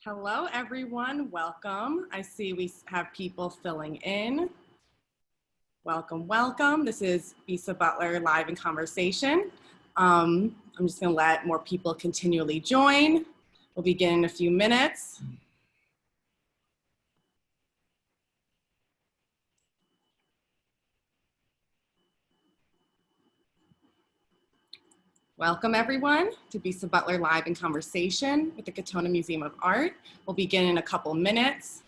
Hello, everyone. Welcome. I see we have people filling in. Welcome, welcome. This is Bisa Butler live in conversation. I'm just going to let more people continually join. We'll begin in a few minutes. Welcome, everyone, to Bisa Butler live in conversation with the Katonah Museum of Art. We'll begin in a couple minutes.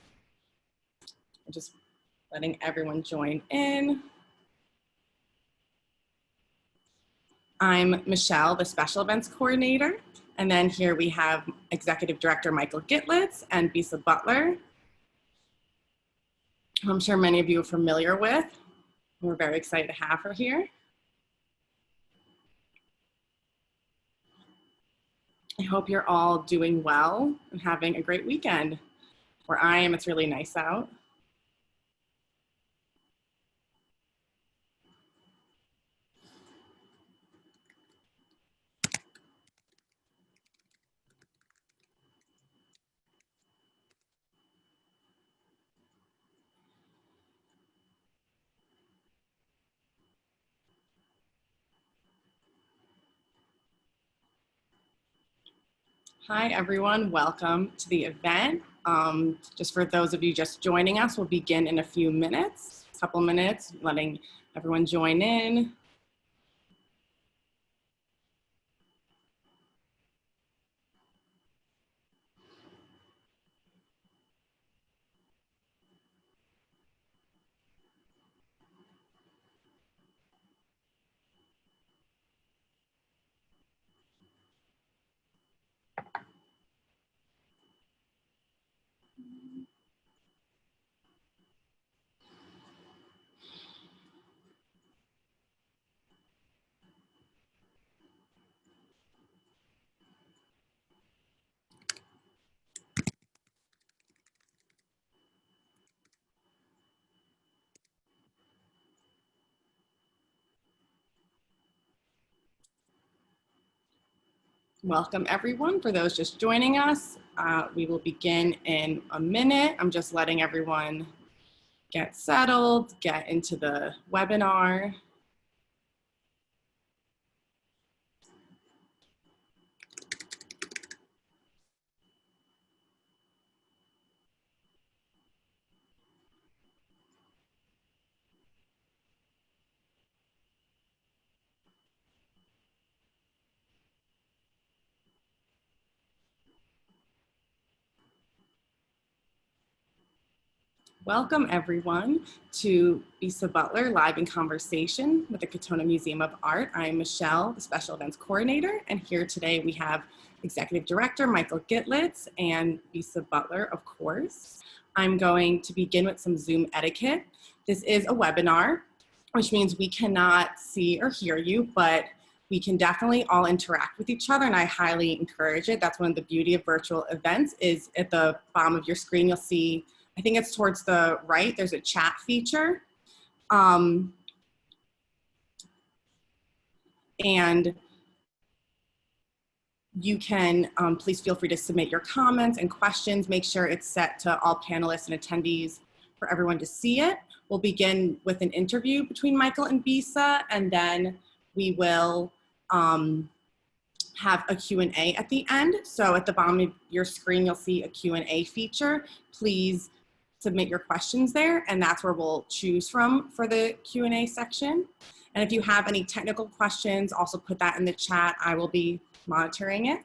I'm just letting everyone join in. I'm Michelle, the Special Events Coordinator. And then here we have Executive Director Michael Gitlitz and Bisa Butler, who I'm sure many of you are familiar with. We're very excited to have her here. I hope you're all doing well and having a great weekend. Where I am, it's really nice out. Hi, everyone. Welcome to the event. Just for those of you just joining us, we'll begin in a few minutes, a couple minutes, letting everyone join in. Welcome, everyone. For those just joining us, we will begin in a minute. I'm just letting everyone get settled, get into the webinar. Welcome, everyone, to Bisa Butler live in conversation with the Katonah Museum of Art. I'm Michelle, the Special Events Coordinator, and here today we have Executive Director Michael Gitlitz and Bisa Butler, of course. I'm going to begin with some Zoom etiquette. This is a webinar, which means we cannot see or hear you, but we can definitely all interact with each other, and I highly encourage it. That's one of the beauty of virtual events is at the bottom of your screen, you'll see, I think it's towards the right, there's a chat feature. And you can, please feel free to submit your comments and questions. Make sure it's set to all panelists and attendees for everyone to see it. We'll begin with an interview between Michael and Bisa, and then we will have a Q&A at the end. So at the bottom of your screen, you'll see a Q&A feature. Please submit your questions there, and that's where we'll choose from for the Q&A section. And if you have any technical questions, also put that in the chat. I will be monitoring it.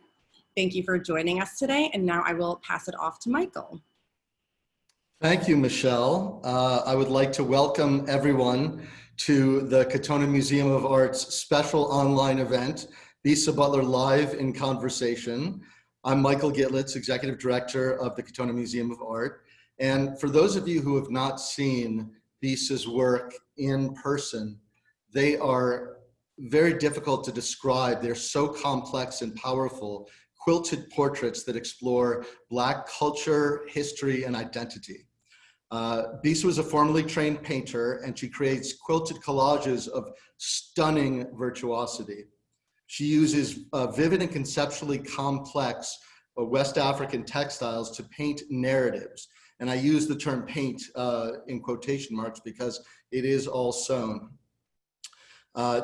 Thank you for joining us today, and now I will pass it off to Michael. Thank you, Michelle. I would like to welcome everyone to the Katonah Museum of Art's special online event, Bisa Butler Live in Conversation. I'm Michael Gitlitz, Executive Director of the Katonah Museum of Art. And for those of you who have not seen Bisa's work in person, they are very difficult to describe. They're so complex and powerful, quilted portraits that explore Black culture, history, and identity. Bisa was a formerly trained painter, and she creates quilted collages of stunning virtuosity. She uses vivid and conceptually complex West African textiles to paint narratives. And I use the term paint in quotation marks because it is all sewn.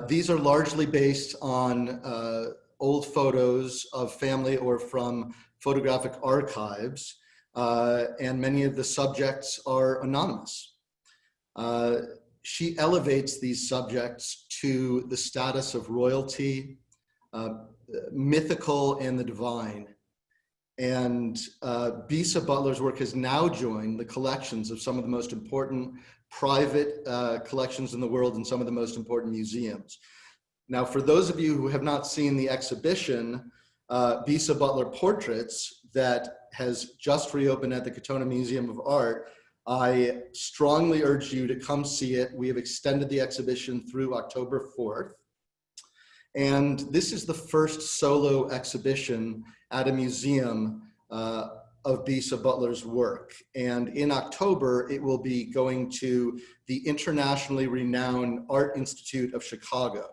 These are largely based on old photos of family or from photographic archives, and many of the subjects are anonymous. She elevates these subjects to the status of royalty, mythical, and the divine. And Bisa Butler's work has now joined the collections of some of the most important private collections in the world and some of the most important museums. Now, for those of you who have not seen the exhibition, Bisa Butler Portraits, that has just reopened at the Katona Museum of Art, I strongly urge you to come see it. We have extended the exhibition through October 4th. And this is the first solo exhibition at a museum of Bisa Butler's work. And in October, it will be going to the internationally renowned Art Institute of Chicago.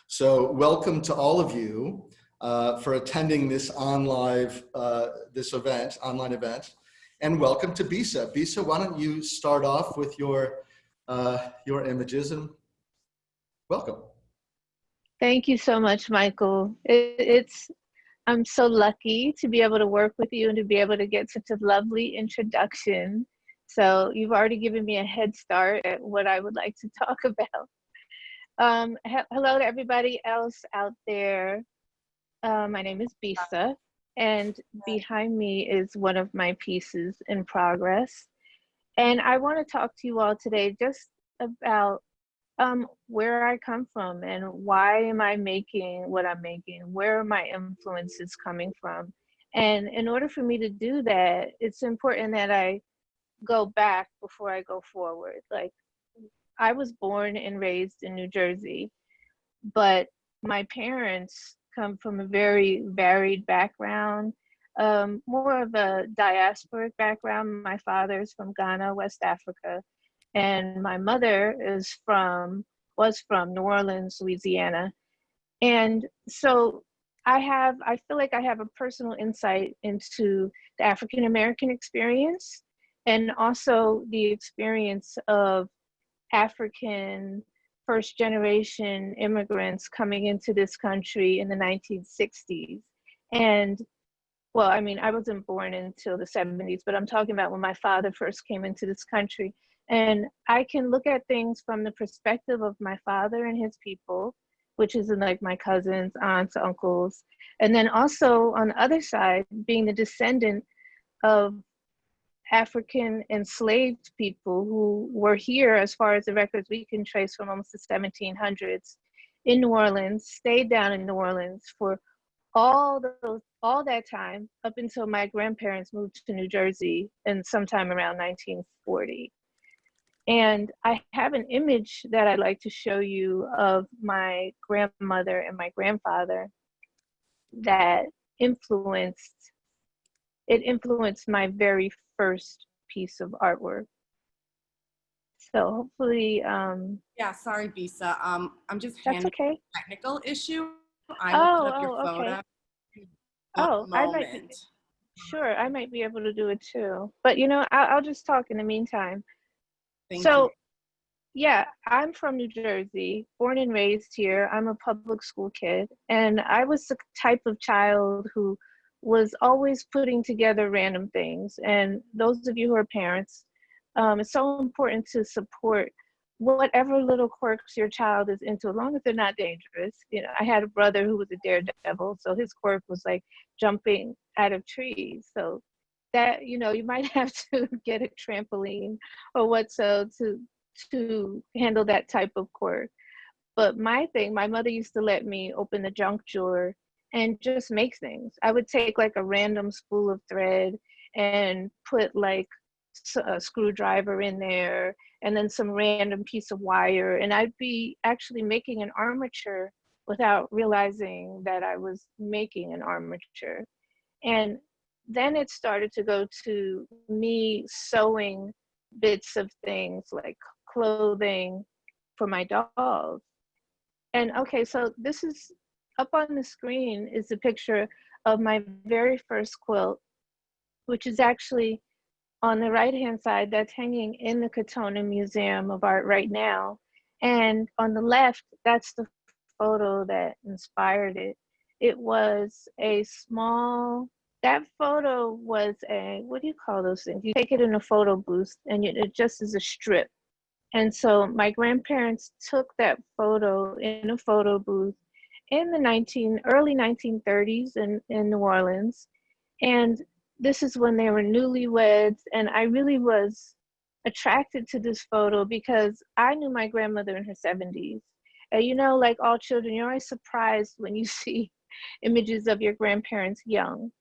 So welcome to all of you for attending this online event, and welcome to Bisa. Bisa, why don't you start off with your images, and welcome. Thank you so much, Michael. I'm so lucky to be able to work with you and to be able to get such a lovely introduction. So you've already given me a head start at what I would like to talk about. Hello to everybody else out there. My name is Bisa, and behind me is one of my pieces in progress. And I want to talk to you all today just about where I come from and why am I making what I'm making? Where are my influences coming from? And in order for me to do that, it's important that I go back before I go forward. Like, I was born and raised in New Jersey, but my parents come from a very varied background, more of a diasporic background. My father's from Ghana, West Africa, and my mother was from New Orleans, Louisiana. And so I feel like I have a personal insight into the African American experience, and also the experience of African first generation immigrants coming into this country in the 1960s. And well, I mean, I wasn't born until the 70s, but I'm talking about when my father first came into this country. And I can look at things from the perspective of my father and his people, which is like my cousins, aunts, uncles. And then also on the other side, being the descendant of African enslaved people who were here, as far as the records we can trace, from almost the 1700s in New Orleans, stayed down in New Orleans for all that time up until my grandparents moved to New Jersey in sometime around 1940. And I have an image that I'd like to show you of my grandmother and my grandfather that influenced my very first piece of artwork. So hopefully, yeah, sorry, Bisa. I'm just that's okay. a technical issue. I will put up your photo. Okay. I might be able to do it too. But you know, I'll just talk in the meantime. Thank you. Yeah, I'm from New Jersey, born and raised here. I'm a public school kid, and I was the type of child who was always putting together random things. And those of you who are parents, it's so important to support whatever little quirks your child is into, as long as they're not dangerous. You know, I had a brother who was a daredevil, so his quirk was like jumping out of trees. So that, you know, you might have to get a trampoline or what so to handle that type of quirk. But my mother used to let me open the junk drawer and just make things. I would take like a random spool of thread and put like a screwdriver in there and then some random piece of wire, and I'd be actually making an armature without realizing that I was making an armature. And then it started to go to me sewing bits of things like clothing for my dolls. And okay, so this is up on the screen is a picture of my very first quilt, which is actually on the right-hand side, that's hanging in the Katona Museum of Art right now. And on the left, that's the photo that inspired it. It was a small, that photo was a, what do you call those things? You take it in a photo booth and it just is a strip. And so my grandparents took that photo in a photo booth in the early 1930s in New Orleans. And this is when they were newlyweds. And I really was attracted to this photo because I knew my grandmother in her 70s. And you know, like all children, you're always surprised when you see images of your grandparents young.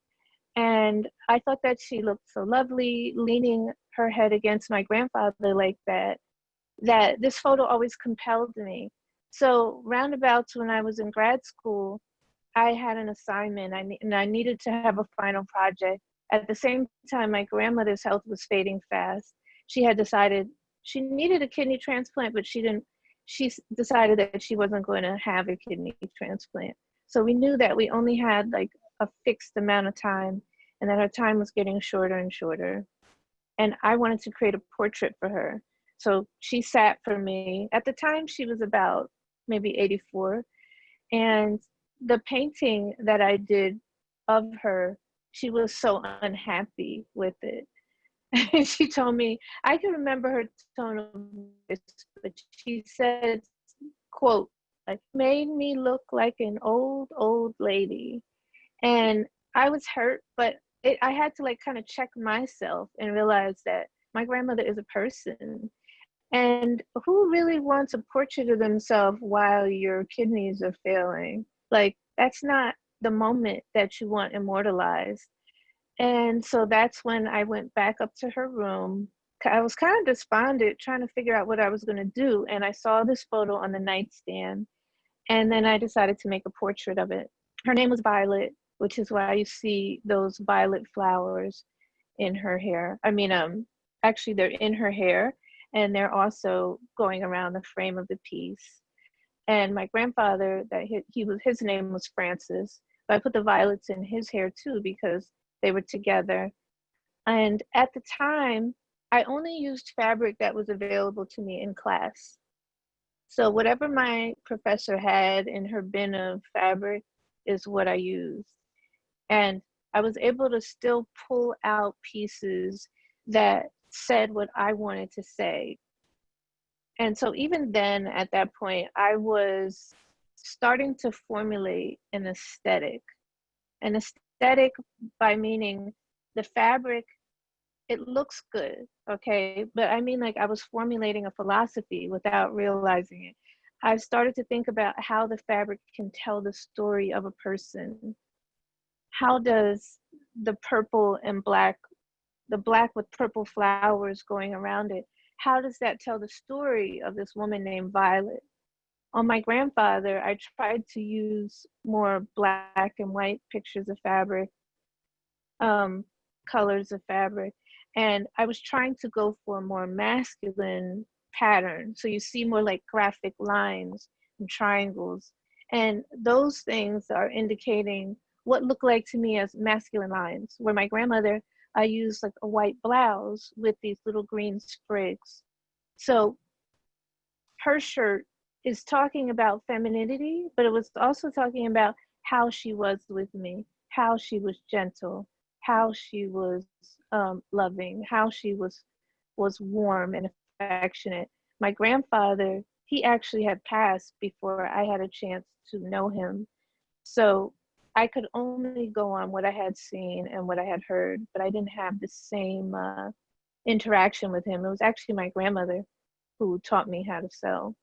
And I thought that she looked so lovely, leaning her head against my grandfather like that, that this photo always compelled me. So roundabouts when I was in grad school, I had an assignment and I needed to have a final project. At the same time, my grandmother's health was fading fast. She had decided she needed a kidney transplant, but she decided that she wasn't going to have a kidney transplant. So we knew that we only had like a fixed amount of time and that her time was getting shorter and shorter. And I wanted to create a portrait for her. So she sat for me. At the time, she was about maybe 84. And the painting that I did of her, she was so unhappy with it. And she told me, I can remember her tone of voice, but she said, quote, like, made me look like an old lady. And I was hurt, but I had to like kind of check myself and realize that my grandmother is a person. And who really wants a portrait of themselves while your kidneys are failing? Like, that's not the moment that you want immortalized. And so that's when I went back up to her room. I was kind of despondent, trying to figure out what I was going to do. And I saw this photo on the nightstand. And then I decided to make a portrait of it. Her name was Violet, which is why you see those violet flowers in her hair. I mean, actually, they're in her hair. And they're also going around the frame of the piece. And my grandfather, his name was Francis, but I put the violets in his hair too because they were together. And at the time, I only used fabric that was available to me in class. So whatever my professor had in her bin of fabric is what I used. And I was able to still pull out pieces that said what I wanted to say. And so even then, at that point, I was starting to formulate an aesthetic. An aesthetic by meaning the fabric, it looks good, okay? But I mean, like, I was formulating a philosophy without realizing it. I started to think about how the fabric can tell the story of a person. How does the purple and black, the black with purple flowers going around it, how does that tell the story of this woman named Violet? On my grandfather, I tried to use more black and white pictures of fabric, colors of fabric, and I was trying to go for a more masculine pattern. So you see more like graphic lines and triangles, and those things are indicating what looked like to me as masculine lines. Where my grandmother, I used like a white blouse with these little green sprigs. So her shirt is talking about femininity, but it was also talking about how she was with me, how she was gentle, how she was loving, how she was warm and affectionate. My grandfather, he actually had passed before I had a chance to know him. So I could only go on what I had seen and what I had heard, but I didn't have the same interaction with him. It was actually my grandmother who taught me how to sew,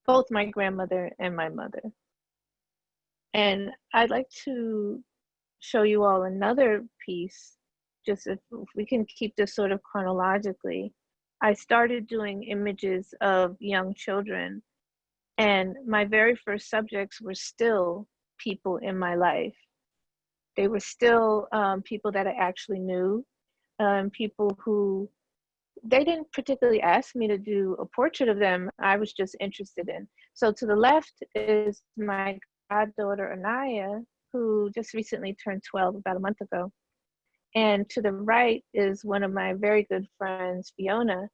both my grandmother and my mother. And I'd like to show you all another piece, just if we can keep this sort of chronologically. I started doing images of young children, and my very first subjects were still people in my life. They were still people that I actually knew, people who, they didn't particularly ask me to do a portrait of them, I was just interested in. So to the left is my goddaughter Anaya, who just recently turned 12 about a month ago. And to the right is one of my very good friends, Fiona,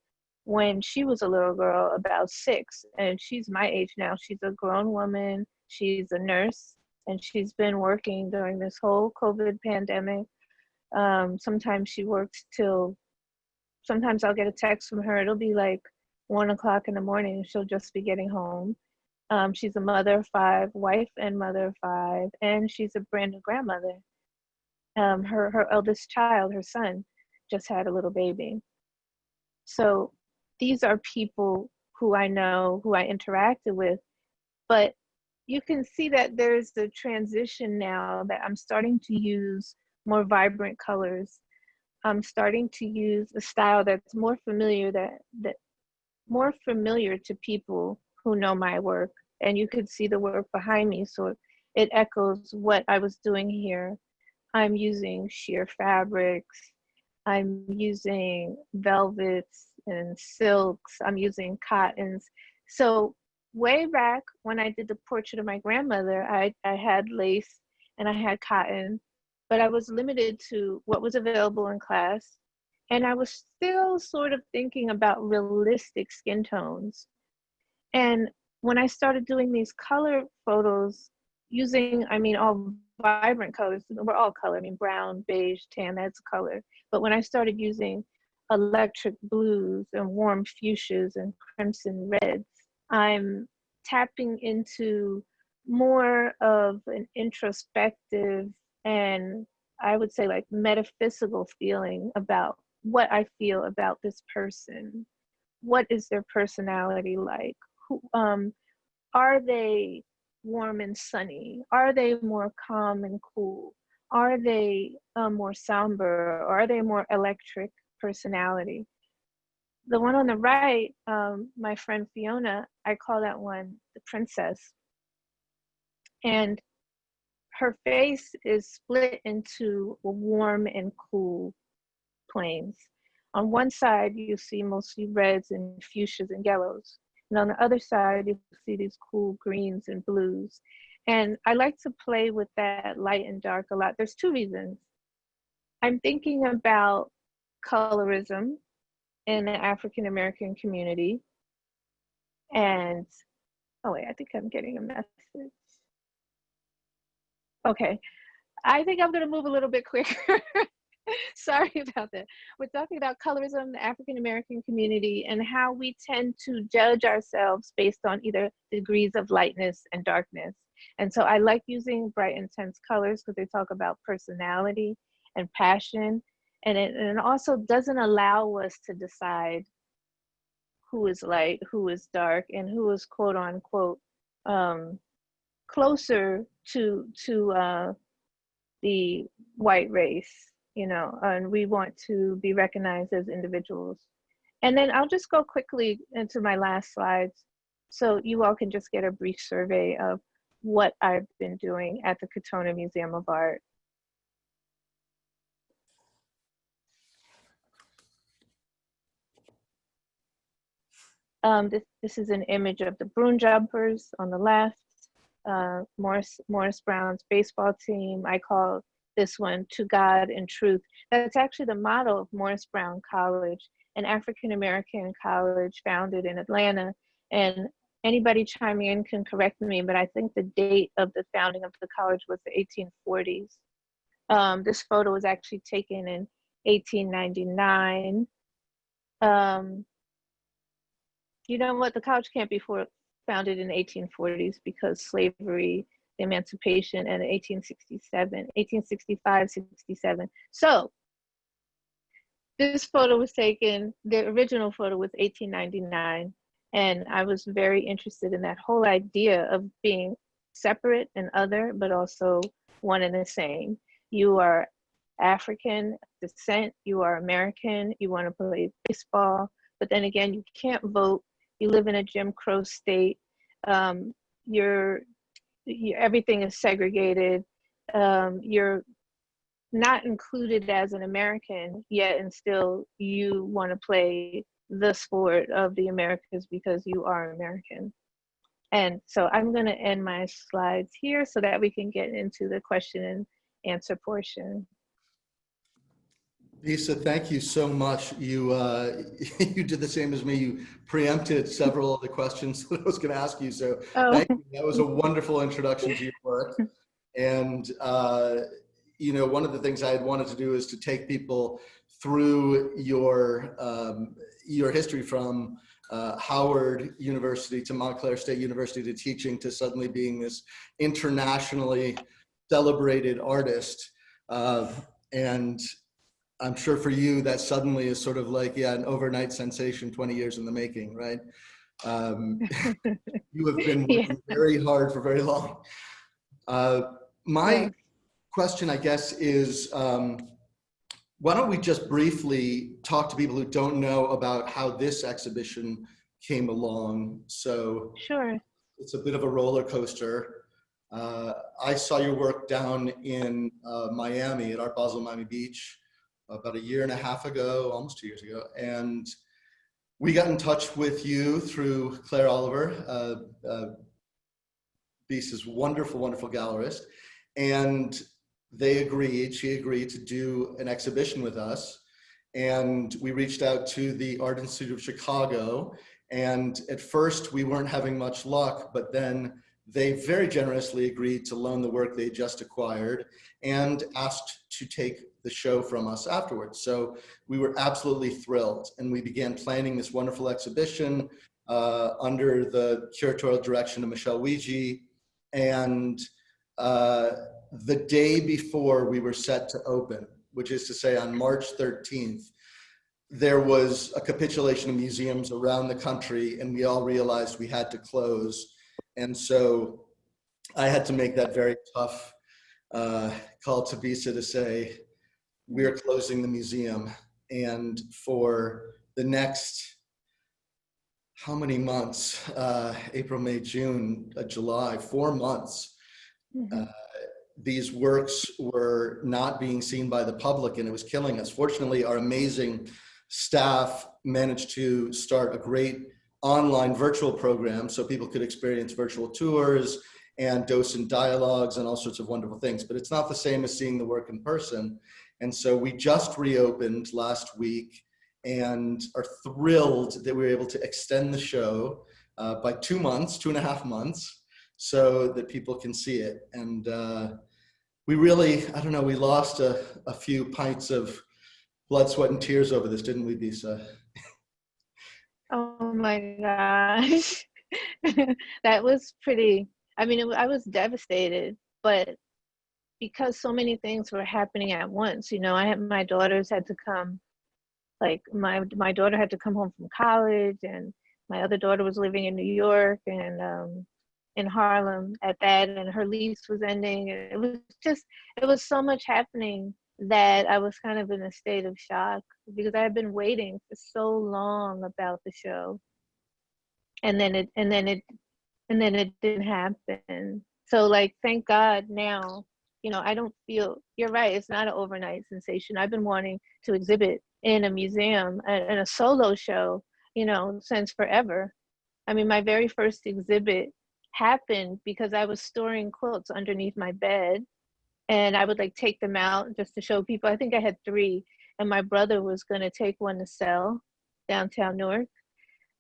when she was a little girl, about 6. And she's my age now. She's a grown woman. She's a nurse. And she's been working during this whole COVID pandemic. Sometimes she works till, sometimes I'll get a text from her. It'll be like 1 o'clock in the morning. She'll just be getting home. She's a mother of 5, wife and mother of 5, and she's a brand new grandmother. Her eldest child, her son, just had a little baby. So these are people who I know, who I interacted with, but you can see that there's a transition now that I'm starting to use more vibrant colors. I'm starting to use a style that's more familiar, that more familiar to people who know my work. And you could see the work behind me, so it echoes what I was doing here. I'm using sheer fabrics. I'm using velvets and silks. I'm using cottons. So way back when I did the portrait of my grandmother, I had lace and I had cotton, but I was limited to what was available in class. And I was still sort of thinking about realistic skin tones. And when I started doing these color photos using, I mean, all vibrant colors, we're all color, I mean, brown, beige, tan, that's color. But when I started using electric blues and warm fuchsias and crimson reds, I'm tapping into more of an introspective and I would say like metaphysical feeling about what I feel about this person. What is their personality like? Who, are they warm and sunny? Are they more calm and cool? Are they more somber? Or are they more electric personality? The one on the right, my friend Fiona, I call that one the princess. And her face is split into warm and cool planes. On one side, you see mostly reds and fuchsias and yellows. And on the other side, you see these cool greens and blues. And I like to play with that light and dark a lot. There's 2 reasons. I'm thinking about colorism in the African American community. And, oh wait, I think I'm getting a message. Okay, I think I'm gonna move a little bit quicker. Sorry about that. We're talking about colorism, the African American community, and how we tend to judge ourselves based on either degrees of lightness and darkness. And so I like using bright, intense colors because they talk about personality and passion. And it also doesn't allow us to decide who is light, who is dark, and who is quote unquote closer to the white race, you know, and we want to be recognized as individuals. And then I'll just go quickly into my last slides so you all can just get a brief survey of what I've been doing at the Katonah Museum of Art. This is an image of the Bruin Jumpers on the left, Morris Brown's baseball team. I call this one To God and Truth. That's actually the motto of Morris Brown College, an African-American college founded in Atlanta. And anybody chiming in can correct me, but I think the date of the founding of the college was the 1840s. This photo was actually taken in 1899. You know what, the college can't be founded in the 1840s because slavery, emancipation, and 1865, 67. So this photo was taken, the original photo was 1899. And I was very interested in that whole idea of being separate and other, but also one and the same. You are African descent, you are American, you want to play baseball, but then again, you can't vote. You live in a Jim Crow state. Everything is segregated. You're not included as an American yet, and still you want to play the sport of the Americas because you are American. And so I'm going to end my slides here so that we can get into the question and answer portion. Bisa, thank you so much. You you did the same as me. You preempted several of the questions that I was going to ask you. So Oh, thank you. That was a wonderful introduction to your work. And you know, one of the things I had wanted to do is to take people through your history from Howard University to Montclair State University to teaching to suddenly being this internationally celebrated artist. And I'm sure for you that suddenly is sort of like, yeah, an overnight sensation, 20 years in the making, right? You have been working very hard for very long. My question, I guess, is why don't we just briefly talk to people who don't know about how this exhibition came along? So sure. It's a bit of a roller coaster. I saw your work down in Miami at Art Basel Miami Beach about a year and a half ago, almost 2 years ago. And we got in touch with you through Claire Oliver, Bisa's wonderful, wonderful gallerist. And she agreed to do an exhibition with us. And we reached out to the Art Institute of Chicago. And at first we weren't having much luck, but then they very generously agreed to loan the work they just acquired and asked to take the show from us afterwards. So we were absolutely thrilled. And we began planning this wonderful exhibition under the curatorial direction of Michelle Weegee. And the day before we were set to open, which is to say on March 13th, there was a capitulation of museums around the country and we all realized we had to close. And so I had to make that very tough call to Bisa to say, we're closing the museum. And for the next, how many months? April, May, June, July, 4 months. These works were not being seen by the public and it was killing us. Fortunately, our amazing staff managed to start a great online virtual program so people could experience virtual tours and docent dialogues and all sorts of wonderful things. But it's not the same as seeing the work in person. And so we just reopened last week and are thrilled that we were able to extend the show by 2 months, 2.5 months, so that people can see it. And we really, I don't know, we lost a few pints of blood, sweat, and tears over this, didn't we, Bisa? Oh my gosh. That was pretty, I mean, I was devastated, but because so many things were happening at once, you know, my daughters had to come, like my daughter had to come home from college and my other daughter was living in New York and in Harlem at that, and her lease was ending. And it was so much happening that I was kind of in a state of shock because I had been waiting for so long about the show. And then it didn't happen. So like, thank God now, you know, I don't feel, you're right, it's not an overnight sensation. I've been wanting to exhibit in a museum and a solo show, you know, since forever. I mean, my very first exhibit happened because I was storing quilts underneath my bed and I would like take them out just to show people. I think I had 3 and my brother was gonna take one to sell downtown Newark.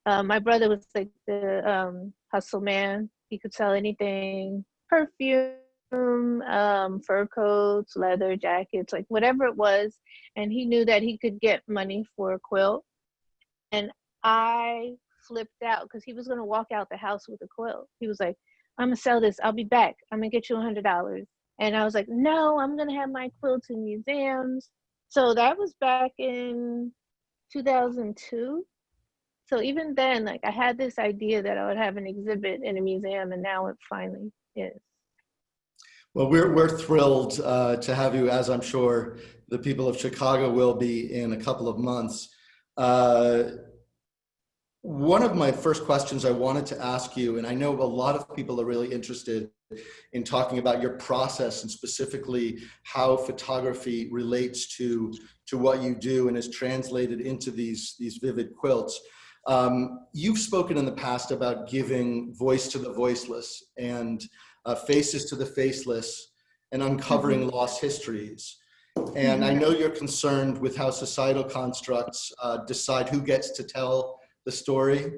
My brother was like the hustle man. He could sell anything, perfume, fur coats, leather jackets, like whatever it was. And he knew that he could get money for a quilt. And I flipped out because he was going to walk out the house with a quilt. He was like, I'm going to sell this. I'll be back. I'm going to get you $100. And I was like, no, I'm going to have my quilts in museums. So that was back in 2002. So even then, like I had this idea that I would have an exhibit in a museum, and now it finally is. Well, we're thrilled to have you, as I'm sure the people of Chicago will be in a couple of months. One of my first questions I wanted to ask you, and I know a lot of people are really interested in talking about your process and specifically how photography relates to what you do and is translated into these vivid quilts. You've spoken in the past about giving voice to the voiceless and faces to the faceless and uncovering lost histories. And I know you're concerned with how societal constructs decide who gets to tell the story.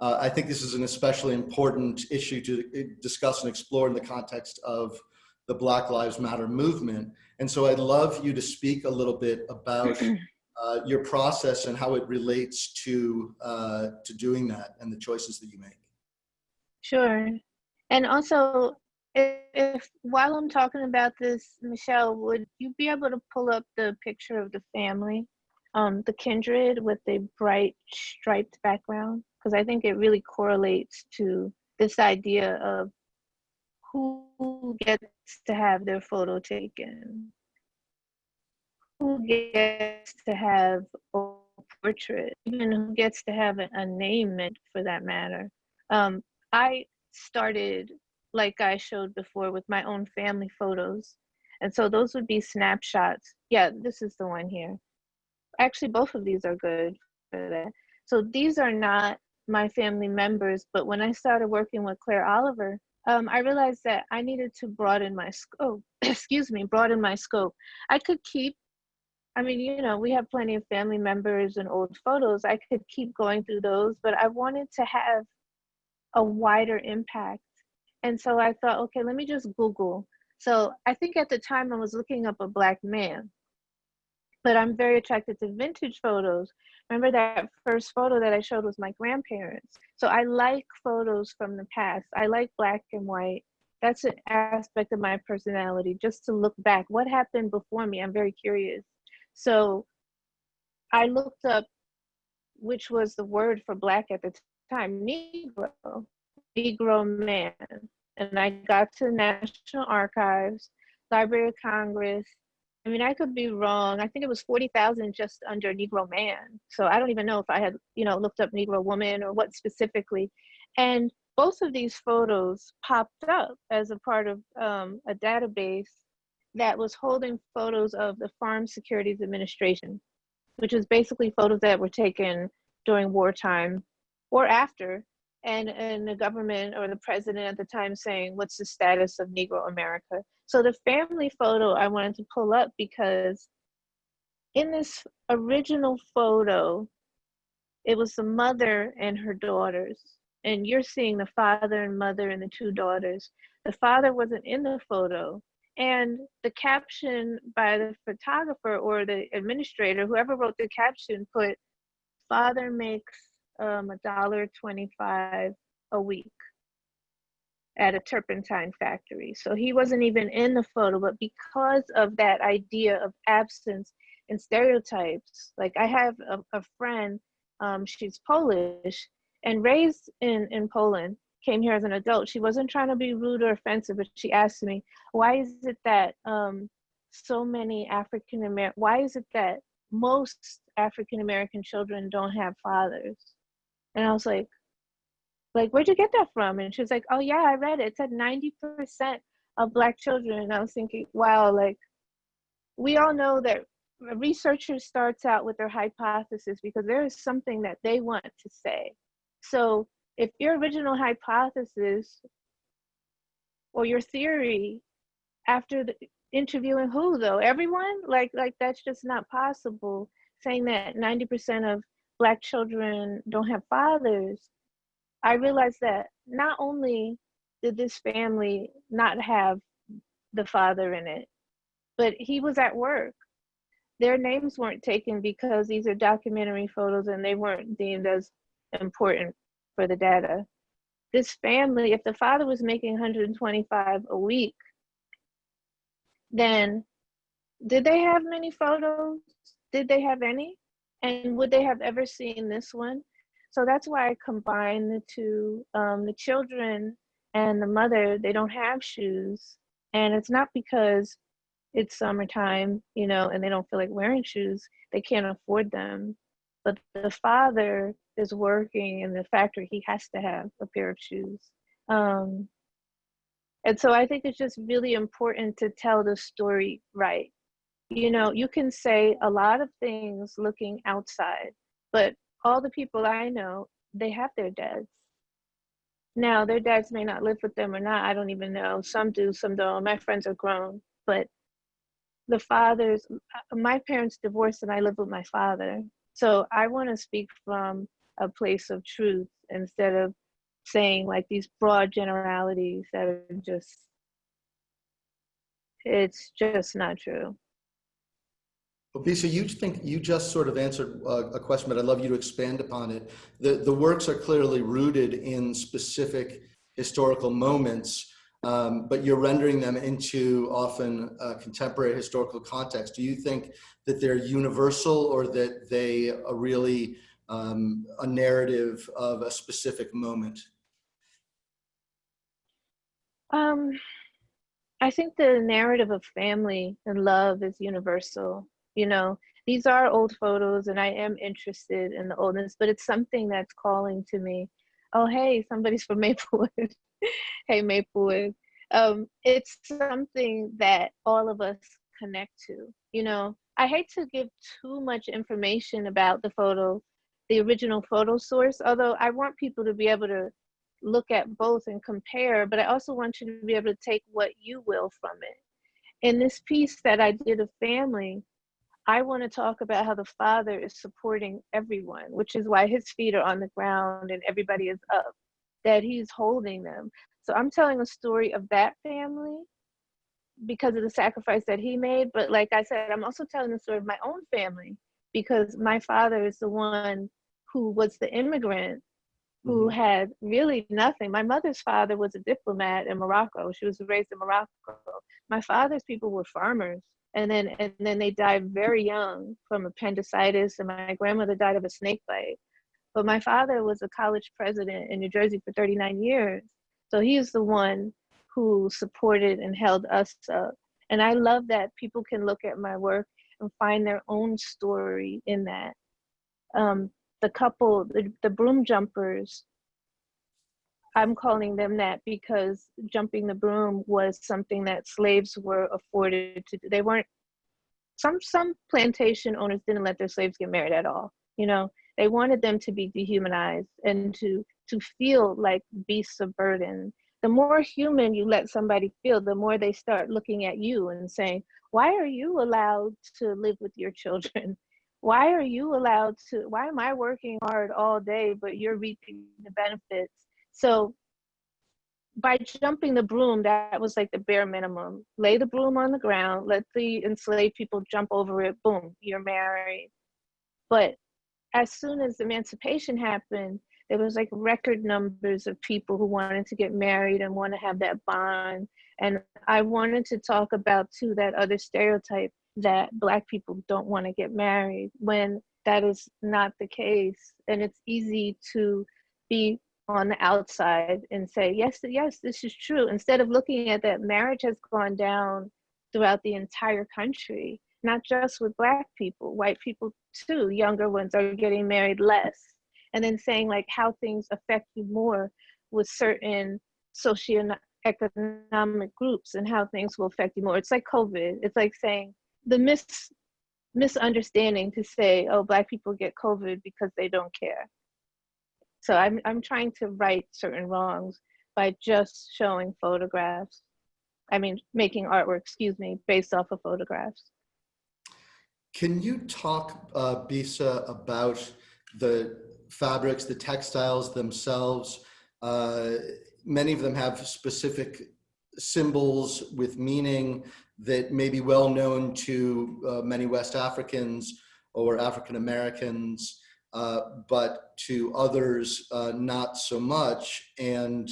I think this is an especially important issue to discuss and explore in the context of the Black Lives Matter movement. And so I'd love you to speak a little bit about your process and how it relates to doing that and the choices that you make. Sure. And also, if while I'm talking about this, Michelle, would you be able to pull up the picture of the family, the kindred with the bright striped background? Because I think it really correlates to this idea of who gets to have their photo taken, who gets to have a portrait, even who gets to have a name meant for that matter. I started, like I showed before, with my own family photos. And so those would be snapshots. Yeah, this is the one here. Actually, both of these are good for that. So these are not my family members, but when I started working with Claire Oliver, I realized that I needed to broaden my scope, excuse me, broaden my scope. I could keep, I mean, you know, we have plenty of family members and old photos. I could keep going through those, but I wanted to have a wider impact. And so I thought, okay, let me just Google. So I think at the time I was looking up a Black man, but I'm very attracted to vintage photos. Remember that first photo that I showed was my grandparents. So I like photos from the past. I like black and white. That's an aspect of my personality, just to look back. What happened before me? I'm very curious. So I looked up which was the word for Black at the time, Negro man. And I got to the National Archives, Library of Congress. I mean, I could be wrong. I think it was 40,000 just under Negro man. So I don't even know if I had, you know, looked up Negro woman or what specifically. And both of these photos popped up as a part of a database that was holding photos of the Farm Securities Administration, which is basically photos that were taken during wartime or after, and the government or the president at the time saying, what's the status of Negro America? So the family photo I wanted to pull up because in this original photo, it was the mother and her daughters. And you're seeing the father and mother and the two daughters. The father wasn't in the photo. And the caption by the photographer or the administrator, whoever wrote the caption, put, father makes $1.25 a week at a turpentine factory. So he wasn't even in the photo, but because of that idea of absence and stereotypes, like I have a friend, she's Polish and raised in Poland, came here as an adult. She wasn't trying to be rude or offensive, but she asked me, why is it that so many why is it that most African-American children don't have fathers? And I was like, where'd you get that from? And she was like, oh yeah, I read it. It said 90% of Black children. And I was thinking, wow, like we all know that a researcher starts out with their hypothesis because there is something that they want to say. So if your original hypothesis or your theory after the interviewing who though? Everyone? Like that's just not possible. Saying that 90% of Black children don't have fathers. I realized that not only did this family not have the father in it, but he was at work. Their names weren't taken because these are documentary photos and they weren't deemed as important for the data. This family, if the father was making $125 a week, then did they have many photos? Did they have any? And would they have ever seen this one? So that's why I combine the two. The children and the mother, they don't have shoes. And it's not because it's summertime, you know, and they don't feel like wearing shoes. They can't afford them. But the father is working in the factory. He has to have a pair of shoes. And so I think it's just really important to tell the story right. You know, you can say a lot of things looking outside, but all the people I know, they have their dads. Now, their dads may not live with them or not. I don't even know. Some do, some don't. My friends are grown. But the fathers, my parents divorced and I live with my father. So I want to speak from a place of truth instead of saying like these broad generalities that are just, it's just not true. Well, Bisa, you just sort of answered a question, but I'd love you to expand upon it. The works are clearly rooted in specific historical moments, but you're rendering them into often contemporary historical context. Do you think that they're universal, or that they are really a narrative of a specific moment? I think the narrative of family and love is universal. You know, these are old photos and I am interested in the oldness, but it's something that's calling to me. Oh, hey, somebody's from Maplewood. Hey, Maplewood. It's something that all of us connect to. You know, I hate to give too much information about the photo, the original photo source, although I want people to be able to look at both and compare, but I also want you to be able to take what you will from it. In this piece that I did of family, I want to talk about how the father is supporting everyone, which is why his feet are on the ground and everybody is up, that he's holding them. So I'm telling a story of that family because of the sacrifice that he made. But like I said, I'm also telling the story of my own family because my father is the one who was the immigrant who had really nothing. My mother's father was a diplomat in Morocco. She was raised in Morocco. My father's people were farmers. And then they died very young from appendicitis, and my grandmother died of a snake bite. But my father was a college president in New Jersey for 39 years. So he is the one who supported and held us up. And I love that people can look at my work and find their own story in that. The couple, the broom jumpers, I'm calling them that because jumping the broom was something that slaves were afforded to do. They weren't, some plantation owners didn't let their slaves get married at all. You know, they wanted them to be dehumanized and to feel like beasts of burden. The more human you let somebody feel, the more they start looking at you and saying, why are you allowed to live with your children? Why are you allowed to, why am I working hard all day, but you're reaping the benefits? So by jumping the broom, that was like the bare minimum. Lay the broom on the ground, let the enslaved people jump over it, boom, you're married. But as soon as emancipation happened, there was like record numbers of people who wanted to get married and want to have that bond. And I wanted to talk about too, that other stereotype that Black people don't want to get married, when that is not the case. And it's easy to be on the outside and say, yes, this is true. Instead of looking at that, marriage has gone down throughout the entire country, not just with Black people, white people too, younger ones are getting married less. And then saying like how things affect you more with certain socioeconomic groups and how things will affect you more. It's like COVID. It's like saying the misunderstanding to say, oh, Black people get COVID because they don't care. So I'm trying to right certain wrongs by just showing photographs. I mean, making artwork, based off of photographs. Can you talk, Bisa, about the fabrics, the textiles themselves? Many of them have specific symbols with meaning that may be well known to many West Africans or African Americans, but to others, not so much. And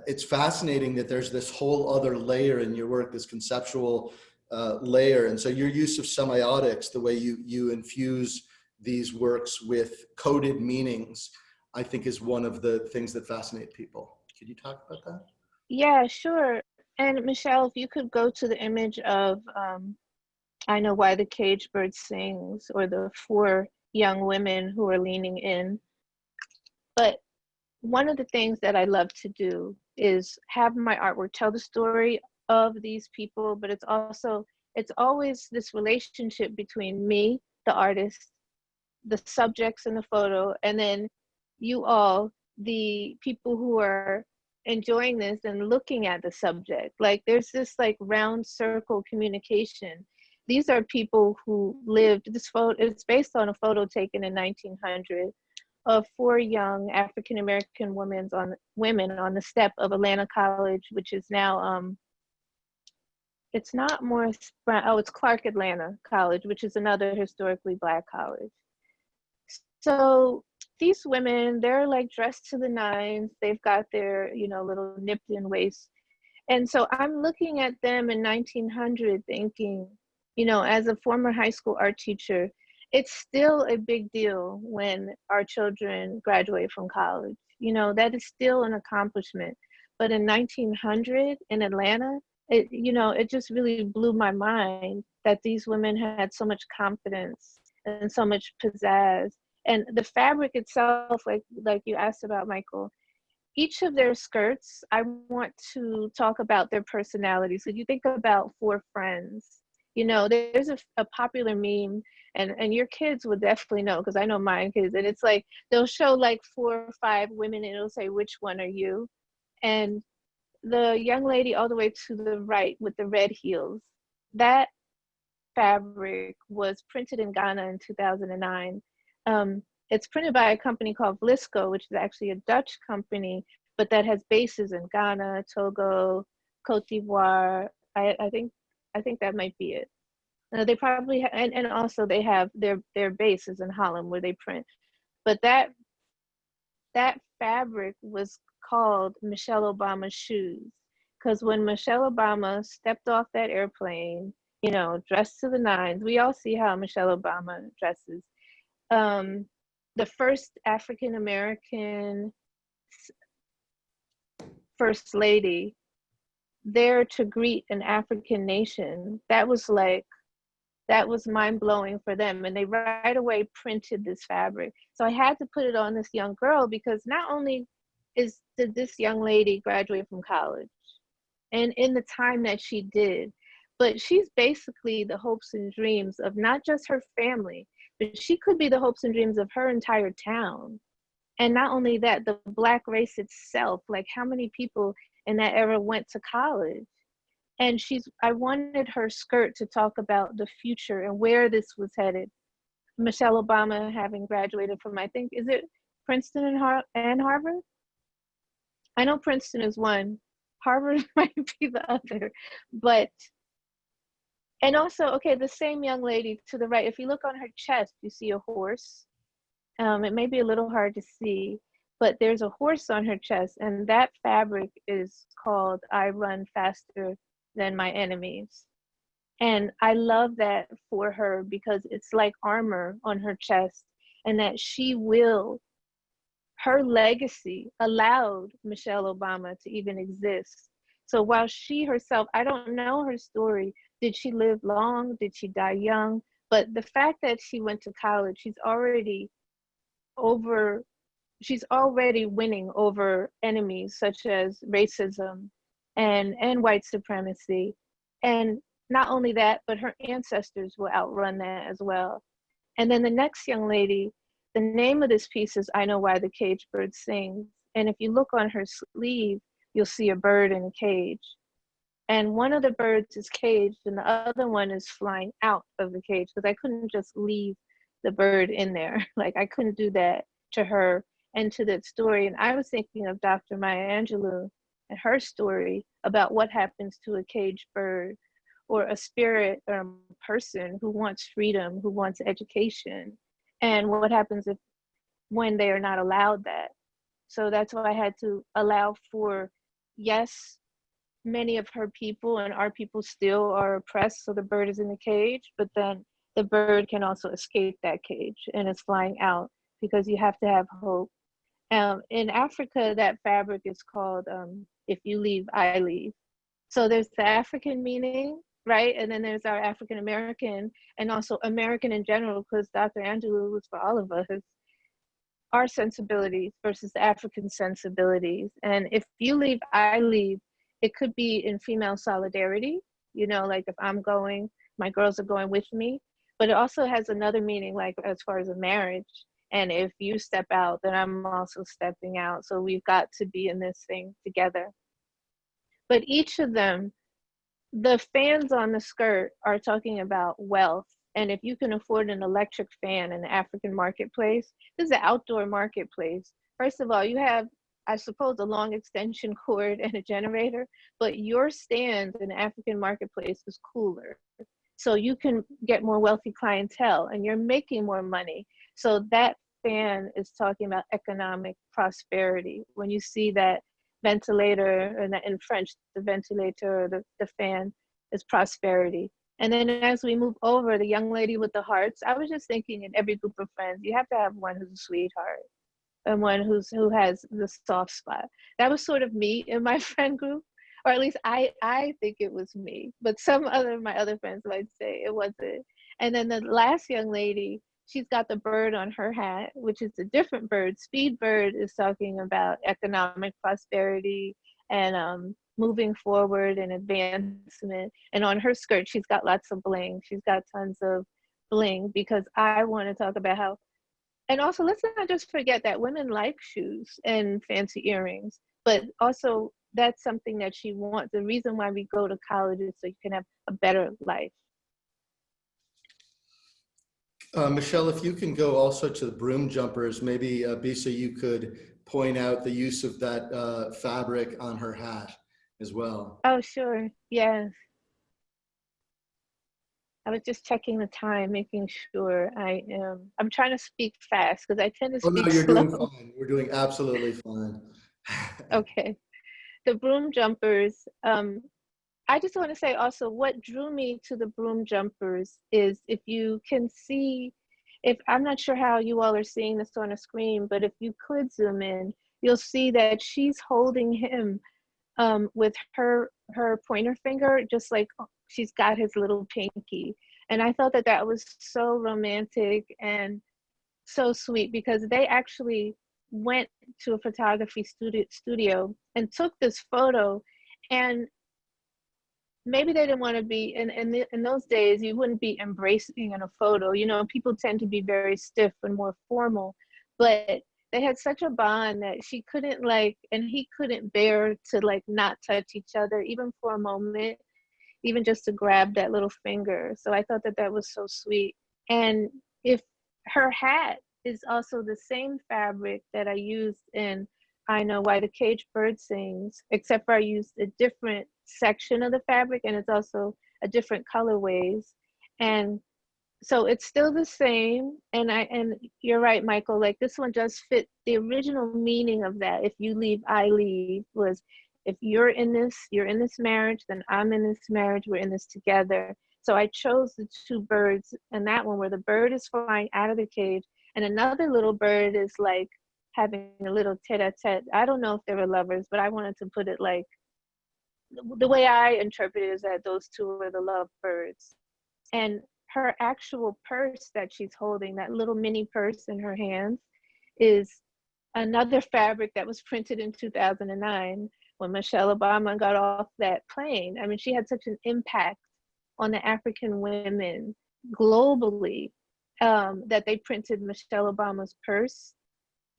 it's fascinating that there's this whole other layer in your work, this conceptual layer. And so your use of semiotics, the way you infuse these works with coded meanings, I think is one of the things that fascinate people. Could you talk about that? Yeah, sure. And Michelle, if you could go to the image of, I Know Why the Caged Bird Sings, or the 4 young women who are leaning in. But one of the things that I love to do is have my artwork tell the story of these people, but it's always this relationship between me, the artist, the subjects in the photo, and then you all, the people who are enjoying this and looking at the subject. Like there's this like round circle communication. These are people who lived, this photo, it's based on a photo taken in 1900 of 4 young African-American women on the step of Atlanta College, which is now, it's not Morris Brown, oh, it's Clark Atlanta College, which is another historically Black college. So these women, they're like dressed to the nines. They've got their, you know, little nipped in waist. And so I'm looking at them in 1900 thinking, you know, as a former high school art teacher, it's still a big deal when our children graduate from college. You know, that is still an accomplishment. But in 1900 in Atlanta, it, you know, it just really blew my mind that these women had so much confidence and so much pizzazz. And the fabric itself, like you asked about, Michael, each of their skirts, I want to talk about their personalities. So you think about 4 friends, you know, there's a popular meme, and your kids would definitely know, because I know my kids, and it's like, they'll show like 4 or 5 women and it'll say, which one are you? And the young lady all the way to the right with the red heels, that fabric was printed in Ghana in 2009. It's printed by a company called Vlisco, which is actually a Dutch company, but that has bases in Ghana, Togo, Cote d'Ivoire. I think that might be it. They probably and also they have their bases in Holland where they print. But that fabric was called Michelle Obama's shoes, because when Michelle Obama stepped off that airplane, you know, dressed to the nines, we all see how Michelle Obama dresses. The first African-American first lady there to greet an African nation, that was mind-blowing for them. And they right away printed this fabric. So I had to put it on this young girl, because not only did this young lady graduate from college, and in the time that she did, but she's basically the hopes and dreams of not just her family, but she could be the hopes and dreams of her entire town. And not only that, the Black race itself, like how many people in that era went to college? And I wanted her skirt to talk about the future and where this was headed. Michelle Obama having graduated from, I think, is it Princeton and Harvard? I know Princeton is one, Harvard might be the other, but, and also, okay, the same young lady to the right, if you look on her chest, you see a horse. It may be a little hard to see, but there's a horse on her chest, and that fabric is called I Run Faster Than My Enemies. And I love that for her, because it's like armor on her chest, and that her legacy allowed Michelle Obama to even exist. So while she herself, I don't know her story, did she live long? Did she die young? But the fact that she went to college, she's already winning over enemies such as racism and white supremacy. And not only that, but her ancestors will outrun that as well. And then the next young lady, the name of this piece is I Know Why the Caged Bird Sings. And if you look on her sleeve, you'll see a bird in a cage. And one of the birds is caged and the other one is flying out of the cage, because I couldn't just leave the bird in there. Like I couldn't do that to her and to that story. And I was thinking of Dr. Maya Angelou and her story about what happens to a caged bird, or a spirit or a person who wants freedom, who wants education, and what happens when they are not allowed that. So that's why I had to allow for, yes, many of her people and our people still are oppressed, so the bird is in the cage, but then the bird can also escape that cage and is flying out, because you have to have hope. In Africa, that fabric is called If You Leave, I Leave. So there's the African meaning, right? And then there's our African American, and also American in general, because Dr. Angelou was for all of us, our sensibilities versus the African sensibilities. And if you leave, I leave, it could be in female solidarity, you know, like if I'm going, my girls are going with me, but it also has another meaning, like as far as a marriage. And if you step out, then I'm also stepping out. So we've got to be in this thing together. But each of them, the fans on the skirt are talking about wealth. And if you can afford an electric fan in the African marketplace, this is an outdoor marketplace. First of all, you have, I suppose, a long extension cord and a generator, but your stand in the African marketplace is cooler. So you can get more wealthy clientele and you're making more money. So that fan is talking about economic prosperity. When you see that ventilator, and in French, the ventilator or the fan is prosperity. And then as we move over, the young lady with the hearts, I was just thinking in every group of friends, you have to have one who's a sweetheart and one who has the soft spot. That was sort of me in my friend group, or at least I think it was me, but some other my other friends might say it wasn't. And then the last young lady, she's got the bird on her hat, which is a different bird. Speed Bird is talking about economic prosperity and moving forward and advancement. And on her skirt, she's got lots of bling. She's got tons of bling, because I want to talk about how, and also let's not just forget that women like shoes and fancy earrings, but also that's something that she wants. The reason why we go to college is so you can have a better life. Michelle, if you can go also to the broom jumpers, maybe Bisa, you could point out the use of that fabric on her hat as well. Oh, sure. Yes. I was just checking the time, making sure I am. I'm trying to speak fast because I tend to Oh, no, speak you're slow. doing fine. We're doing absolutely fine. Okay. The broom jumpers. I just want to say also what drew me to the broom jumpers is, if you can see, if I'm not sure how you all are seeing this on a screen, but if you could zoom in, you'll see that she's holding him with her pointer finger, just like she's got his little pinky. And I thought that that was so romantic and so sweet, because they actually went to a photography studio and took this photo. And maybe they didn't want to be in those days, you wouldn't be embracing in a photo, you know, people tend to be very stiff and more formal, but they had such a bond that she couldn't and he couldn't bear to not touch each other even for a moment, even just to grab that little finger. So I thought that that was so sweet. And if her hat is also the same fabric that I used in I Know Why the Caged Bird Sings, except for I used a different section of the fabric, and it's also a different colorways. And so it's still the same. And you're right, Michael, like this one does fit the original meaning of that. If you leave, I leave, was if you're in this marriage, then I'm in this marriage, we're in this together. So I chose the two birds and that one where the bird is flying out of the cage and another little bird is like having a little tete-a-tete. I don't know if they were lovers, but I wanted to put it like, the way I interpret it is that those two are the love birds. And her actual purse that she's holding, that little mini purse in her hands, is another fabric that was printed in 2009 when Michelle Obama got off that plane. I mean, she had such an impact on the African women globally that they printed Michelle Obama's purse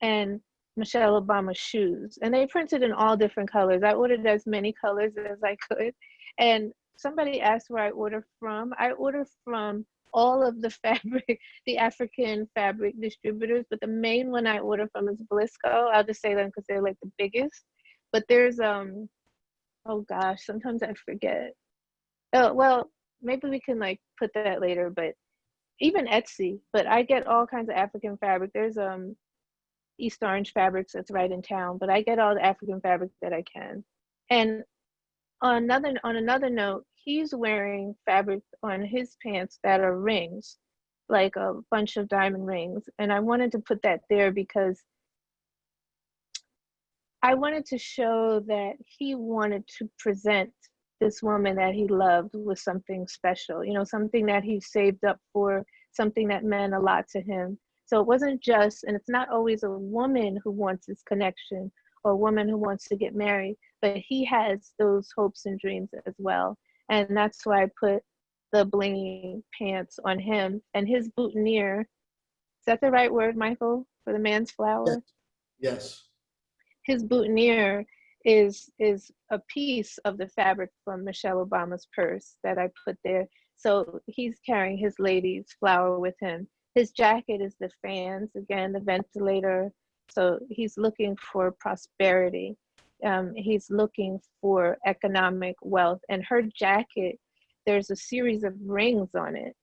and Michelle Obama's shoes. And they printed in all different colors. I ordered as many colors as I could. And somebody asked where I order from. I order from all of the fabric, the African fabric distributors, but the main one I order from is Blisco. I'll just say them because they're like the biggest. But there's, oh gosh, sometimes I forget. Oh, well, maybe we can like put that later, but even Etsy. But I get all kinds of African fabric. There's East Orange Fabrics that's right in town, but I get all the African fabric that I can. And on another note, he's wearing fabric on his pants that are rings, like a bunch of diamond rings. And I wanted to put that there because I wanted to show that he wanted to present this woman that he loved with something special, you know, something that he saved up for, something that meant a lot to him. So it wasn't just, and it's not always a woman who wants this connection or a woman who wants to get married, but he has those hopes and dreams as well. And that's why I put the blingy pants on him, and his boutonniere, is that the right word, Michael, for the man's flower? Yes. His boutonniere is a piece of the fabric from Michelle Obama's purse that I put there. So he's carrying his lady's flower with him. His jacket is the fans, again, the ventilator. So he's looking for prosperity. He's looking for economic wealth. And her jacket, there's a series of rings on it.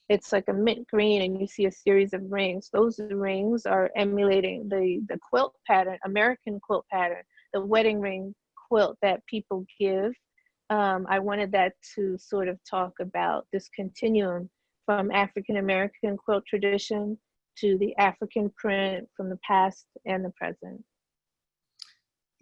It's like a mint green, and you see a series of rings. Those rings are emulating the quilt pattern, American quilt pattern, the wedding ring quilt that people give. I wanted that to sort of talk about this continuum from African American quilt tradition to the African print from the past and the present.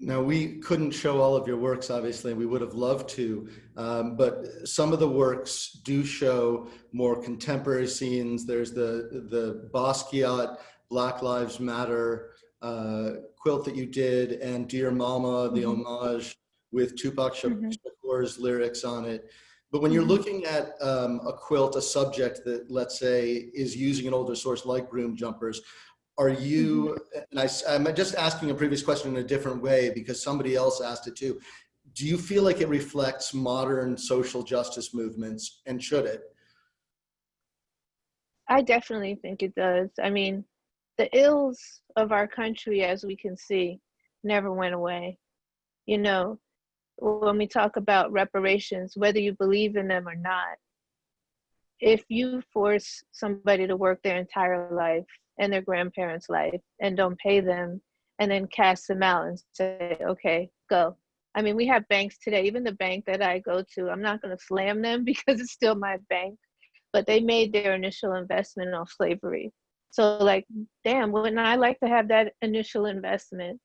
Now, we couldn't show all of your works, obviously, and we would have loved to, but some of the works do show more contemporary scenes. There's the Basquiat Black Lives Matter quilt that you did, and Dear Mama, the homage with Tupac Shakur's lyrics on it. But when you're looking at a quilt, a subject that, let's say, is using an older source like broom jumpers, are you, and I'm just asking a previous question in a different way because somebody else asked it too. Do you feel like it reflects modern social justice movements, and should it? I definitely think it does. I mean, the ills of our country, as we can see, never went away. You know, when we talk about reparations, whether you believe in them or not, if you force somebody to work their entire life and their grandparents' life and don't pay them and then cast them out and say, okay, go. I mean, we have banks today, even the bank that I go to, I'm not going to slam them because it's still my bank, but they made their initial investment on slavery. So like, damn, wouldn't I like to have that initial investment?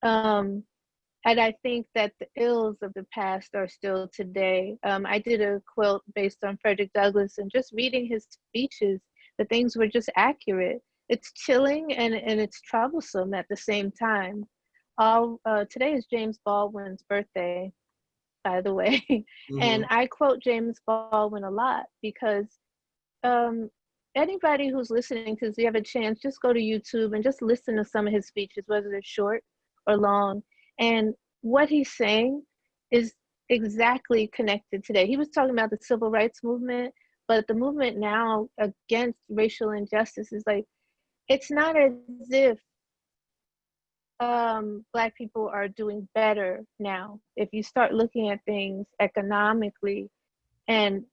And I think that the ills of the past are still today. I did a quilt based on Frederick Douglass, and just reading his speeches, the things were just accurate. It's chilling and it's troublesome at the same time. Today is James Baldwin's birthday, by the way. And I quote James Baldwin a lot because anybody who's listening, because you have a chance, just go to YouTube and just listen to some of his speeches, whether they're short or long. And what he's saying is exactly connected today. He was talking about the civil rights movement, but the movement now against racial injustice is like, it's not as if Black people are doing better now. If you start looking at things economically and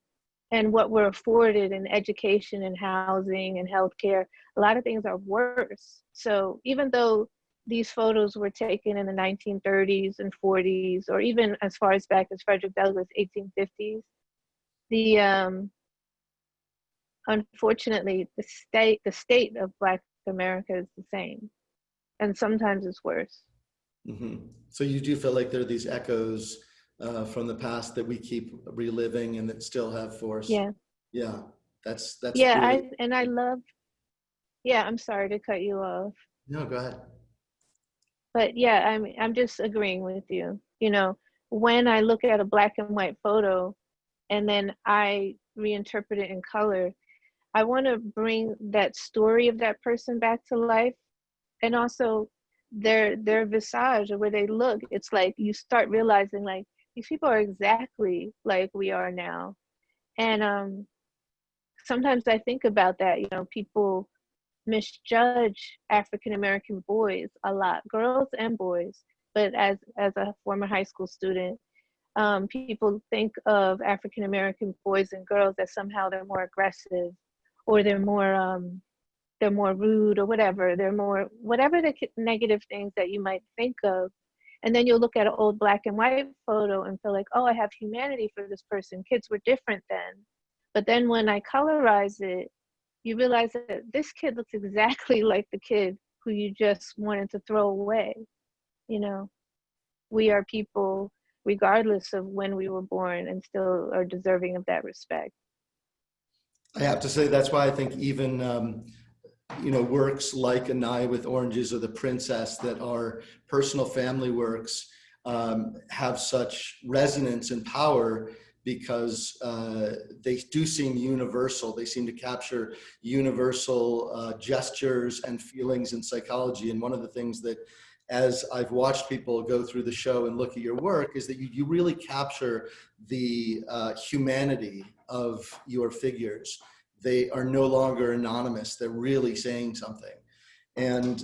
what we're afforded in education and housing and healthcare, a lot of things are worse. So even though these photos were taken in the 1930s and 40s, or even as far as back as Frederick Douglass, 1850s, unfortunately, the state of Black America is the same, and sometimes it's worse. So you do feel like there are these echoes from the past that we keep reliving and that still have force. Yeah, that's yeah. really... I love. Yeah, I'm sorry to cut you off. No, go ahead. But yeah, I'm just agreeing with you. You know, when I look at a black and white photo and then I reinterpret it in color, I want to bring that story of that person back to life, and also their visage or where they look. It's like you start realizing like these people are exactly like we are now. And sometimes I think about that. You know, people misjudge African American boys a lot, girls and boys. But as a former high school student, people think of African American boys and girls as somehow they're more aggressive, or they're more rude, or whatever. They're more, whatever the negative things that you might think of. And then you'll look at an old black and white photo and feel like, oh, I have humanity for this person. Kids were different then. But then when I colorize it, you realize that this kid looks exactly like the kid who you just wanted to throw away. You know, we are people regardless of when we were born, and still are deserving of that respect. I have to say, that's why I think even, you know, works like A Night with Oranges or The Princess, that are personal family works, have such resonance and power because they do seem universal. They seem to capture universal gestures and feelings and psychology. And one of the things that, as I've watched people go through the show and look at your work, is that you really capture the humanity of your figures. They are no longer anonymous. They're really saying something. And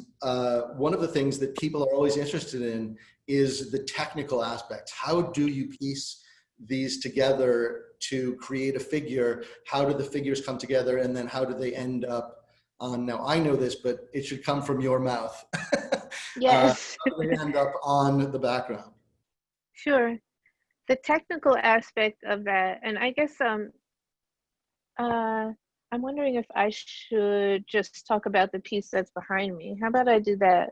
one of the things that people are always interested in is the technical aspects. How do you piece these together to create a figure? How do the figures come together? And then how do they end up on, now I know this, but it should come from your mouth. Yes. How do they end up on the background? Sure. The technical aspect of that, and I guess I'm wondering if I should just talk about the piece that's behind me. How about I do that?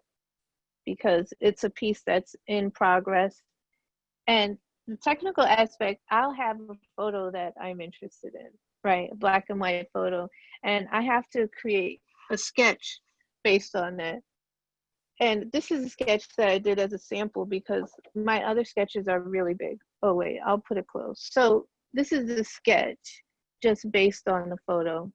Because it's a piece that's in progress. And the technical aspect, I'll have a photo that I'm interested in, right? A black and white photo. And I have to create a sketch based on that. And this is a sketch that I did as a sample because my other sketches are really big. Oh wait, I'll put it close. So this is the sketch just based on the photo.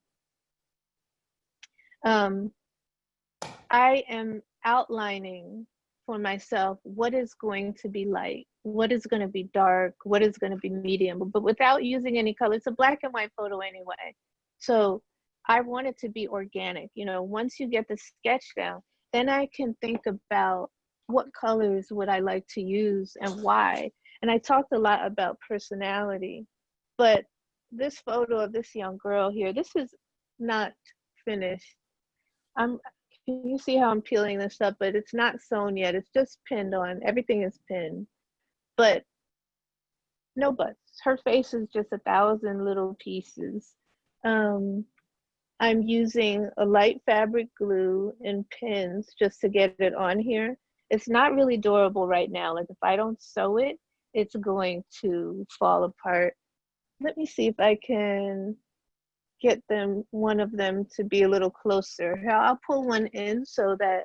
I am outlining for myself what is going to be light, what is going to be dark, what is going to be medium, but without using any color. It's a black and white photo anyway. So I want it to be organic. You know, once you get the sketch down, then I can think about what colors would I like to use and why. And I talked a lot about personality, but this photo of this young girl here, this is not finished. Can you see how I'm peeling this up? But it's not sewn yet. It's just pinned on. Everything is pinned. But no buts. Her face is just 1,000 little pieces. I'm using a light fabric glue and pins just to get it on here. It's not really durable right now. Like if I don't sew it, it's going to fall apart. Let me see if I can get one of them to be a little closer. I'll pull one in so that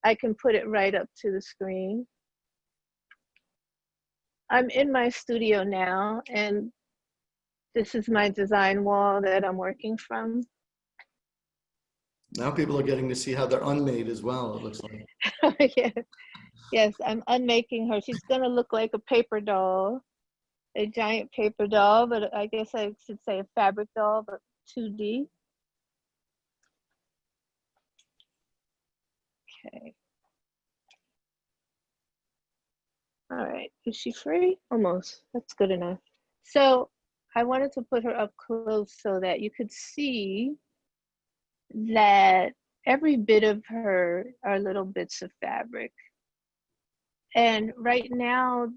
I can put it right up to the screen. I'm in my studio now, and this is my design wall that I'm working from. Now people are getting to see how they're unmade as well, it looks like. Yeah. Yes, I'm unmaking her. She's gonna look like a paper doll, a giant paper doll, but I guess I should say a fabric doll, but 2D. Okay. All right, is she free? Almost, that's good enough. So I wanted to put her up close so that you could see that every bit of her are little bits of fabric. And right now,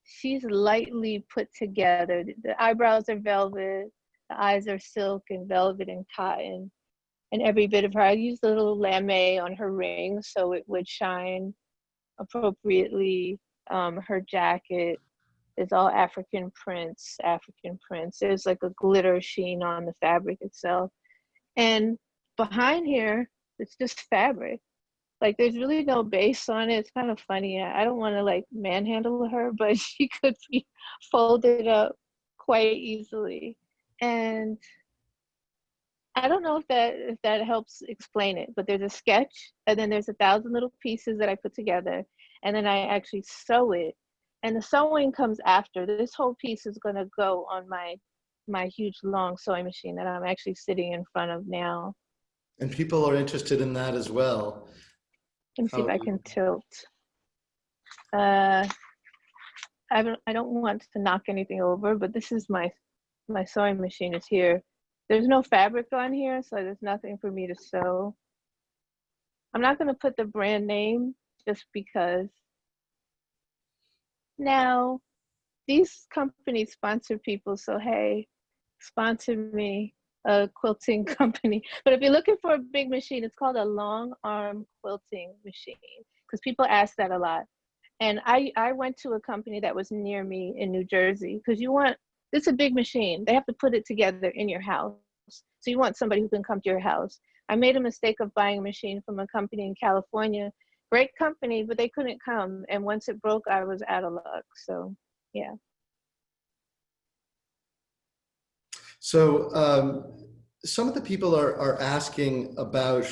she's lightly put together. The eyebrows are velvet, the eyes are silk and velvet and cotton. And every bit of her, I used a little lame on her ring so it would shine appropriately. Her jacket is all African prints, African prints. There's like a glitter sheen on the fabric itself. And behind here, it's just fabric. Like there's really no base on it. It's kind of funny. I don't want to like manhandle her, but she could be folded up quite easily. And I don't know if that helps explain it, but there's a sketch and then there's 1,000 little pieces that I put together and then I actually sew it. And the sewing comes after. This whole piece is gonna go on my huge long sewing machine that I'm actually sitting in front of now. And people are interested in that as well. Let me see if I can tilt. I don't want to knock anything over, but this is my sewing machine is here. There's no fabric on here, so there's nothing for me to sew. I'm not gonna put the brand name just because. Now, these companies sponsor people, so hey, sponsor me, a quilting company. But if you're looking for a big machine, it's called a long arm quilting machine, because people ask that a lot. And I went to a company that was near me in New Jersey, because it's a big machine. They have to put it together in your house. So you want somebody who can come to your house. I made a mistake of buying a machine from a company in California. Great company, but they couldn't come. And once it broke, I was out of luck. So, yeah. So some of the people are asking about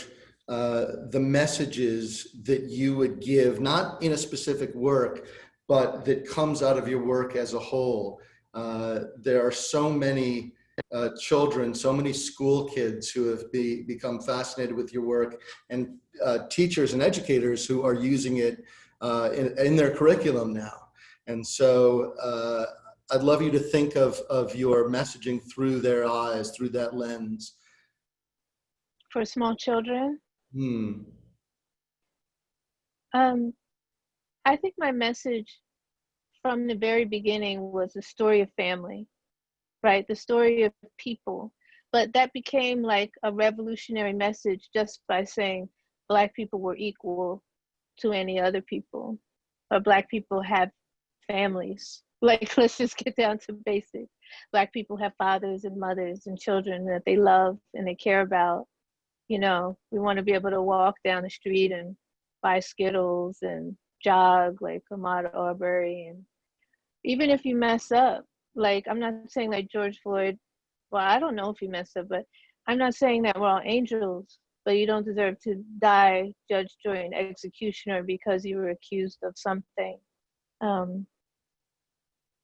the messages that you would give, not in a specific work, but that comes out of your work as a whole. There are so many children, so many school kids who have become fascinated with your work, and teachers and educators who are using it in their curriculum now. And so I'd love you to think of your messaging through their eyes, through that lens. For small children? Hmm. I think my message from the very beginning was the story of family, right? The story of people. But that became like a revolutionary message just by saying Black people were equal to any other people, or Black people have families. Like, let's just get down to basics. Black people have fathers and mothers and children that they love and they care about. You know, we want to be able to walk down the street and buy Skittles and jog like Ahmaud Arbery. And even if you mess up, like, I'm not saying like George Floyd, well, I don't know if he messed up, but I'm not saying that we're all angels, but you don't deserve to die, judge, jury, and executioner because you were accused of something.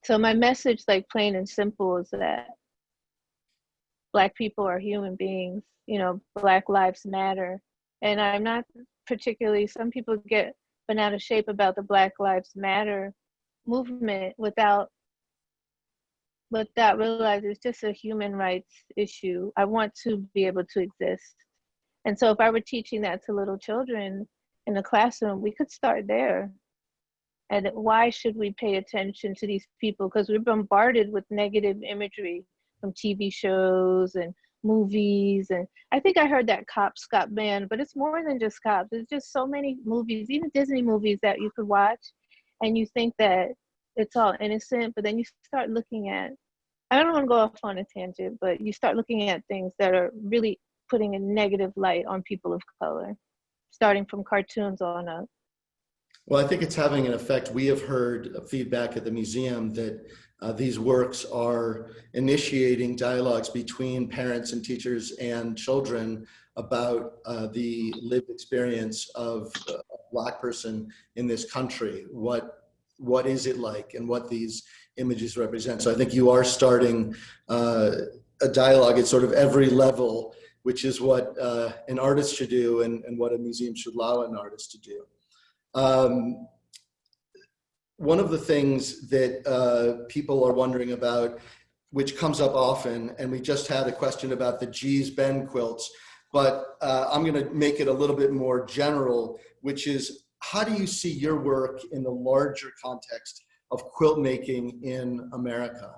So my message, like plain and simple, is that Black people are human beings, you know, Black lives matter. And I'm not particularly, some people get bent out of shape about the Black Lives Matter movement without realizing it's just a human rights issue. I want to be able to exist. And so if I were teaching that to little children in the classroom, we could start there. And why should we pay attention to these people? Because we're bombarded with negative imagery from TV shows and movies. And I think I heard that Cops got banned, but it's more than just cops. There's just so many movies, even Disney movies, that you could watch and you think that it's all innocent, but then you start looking at, I don't want to go off on a tangent, but you start looking at things that are really putting a negative light on people of color, starting from cartoons on up. Well, I think it's having an effect. We have heard feedback at the museum that these works are initiating dialogues between parents and teachers and children about the lived experience of a Black person in this country. What is it like, and what these images represent? So I think you are starting a dialogue at sort of every level, which is what an artist should do, and what a museum should allow an artist to do. One of the things that people are wondering about, which comes up often, and we just had a question about the G's Ben quilts, but I'm going to make it a little bit more general, which is, how do you see your work in the larger context of quilt making in America?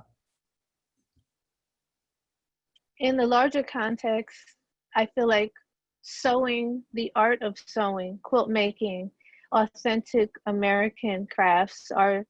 In the larger context, I feel like sewing, the art of sewing, quilt making, authentic American crafts are,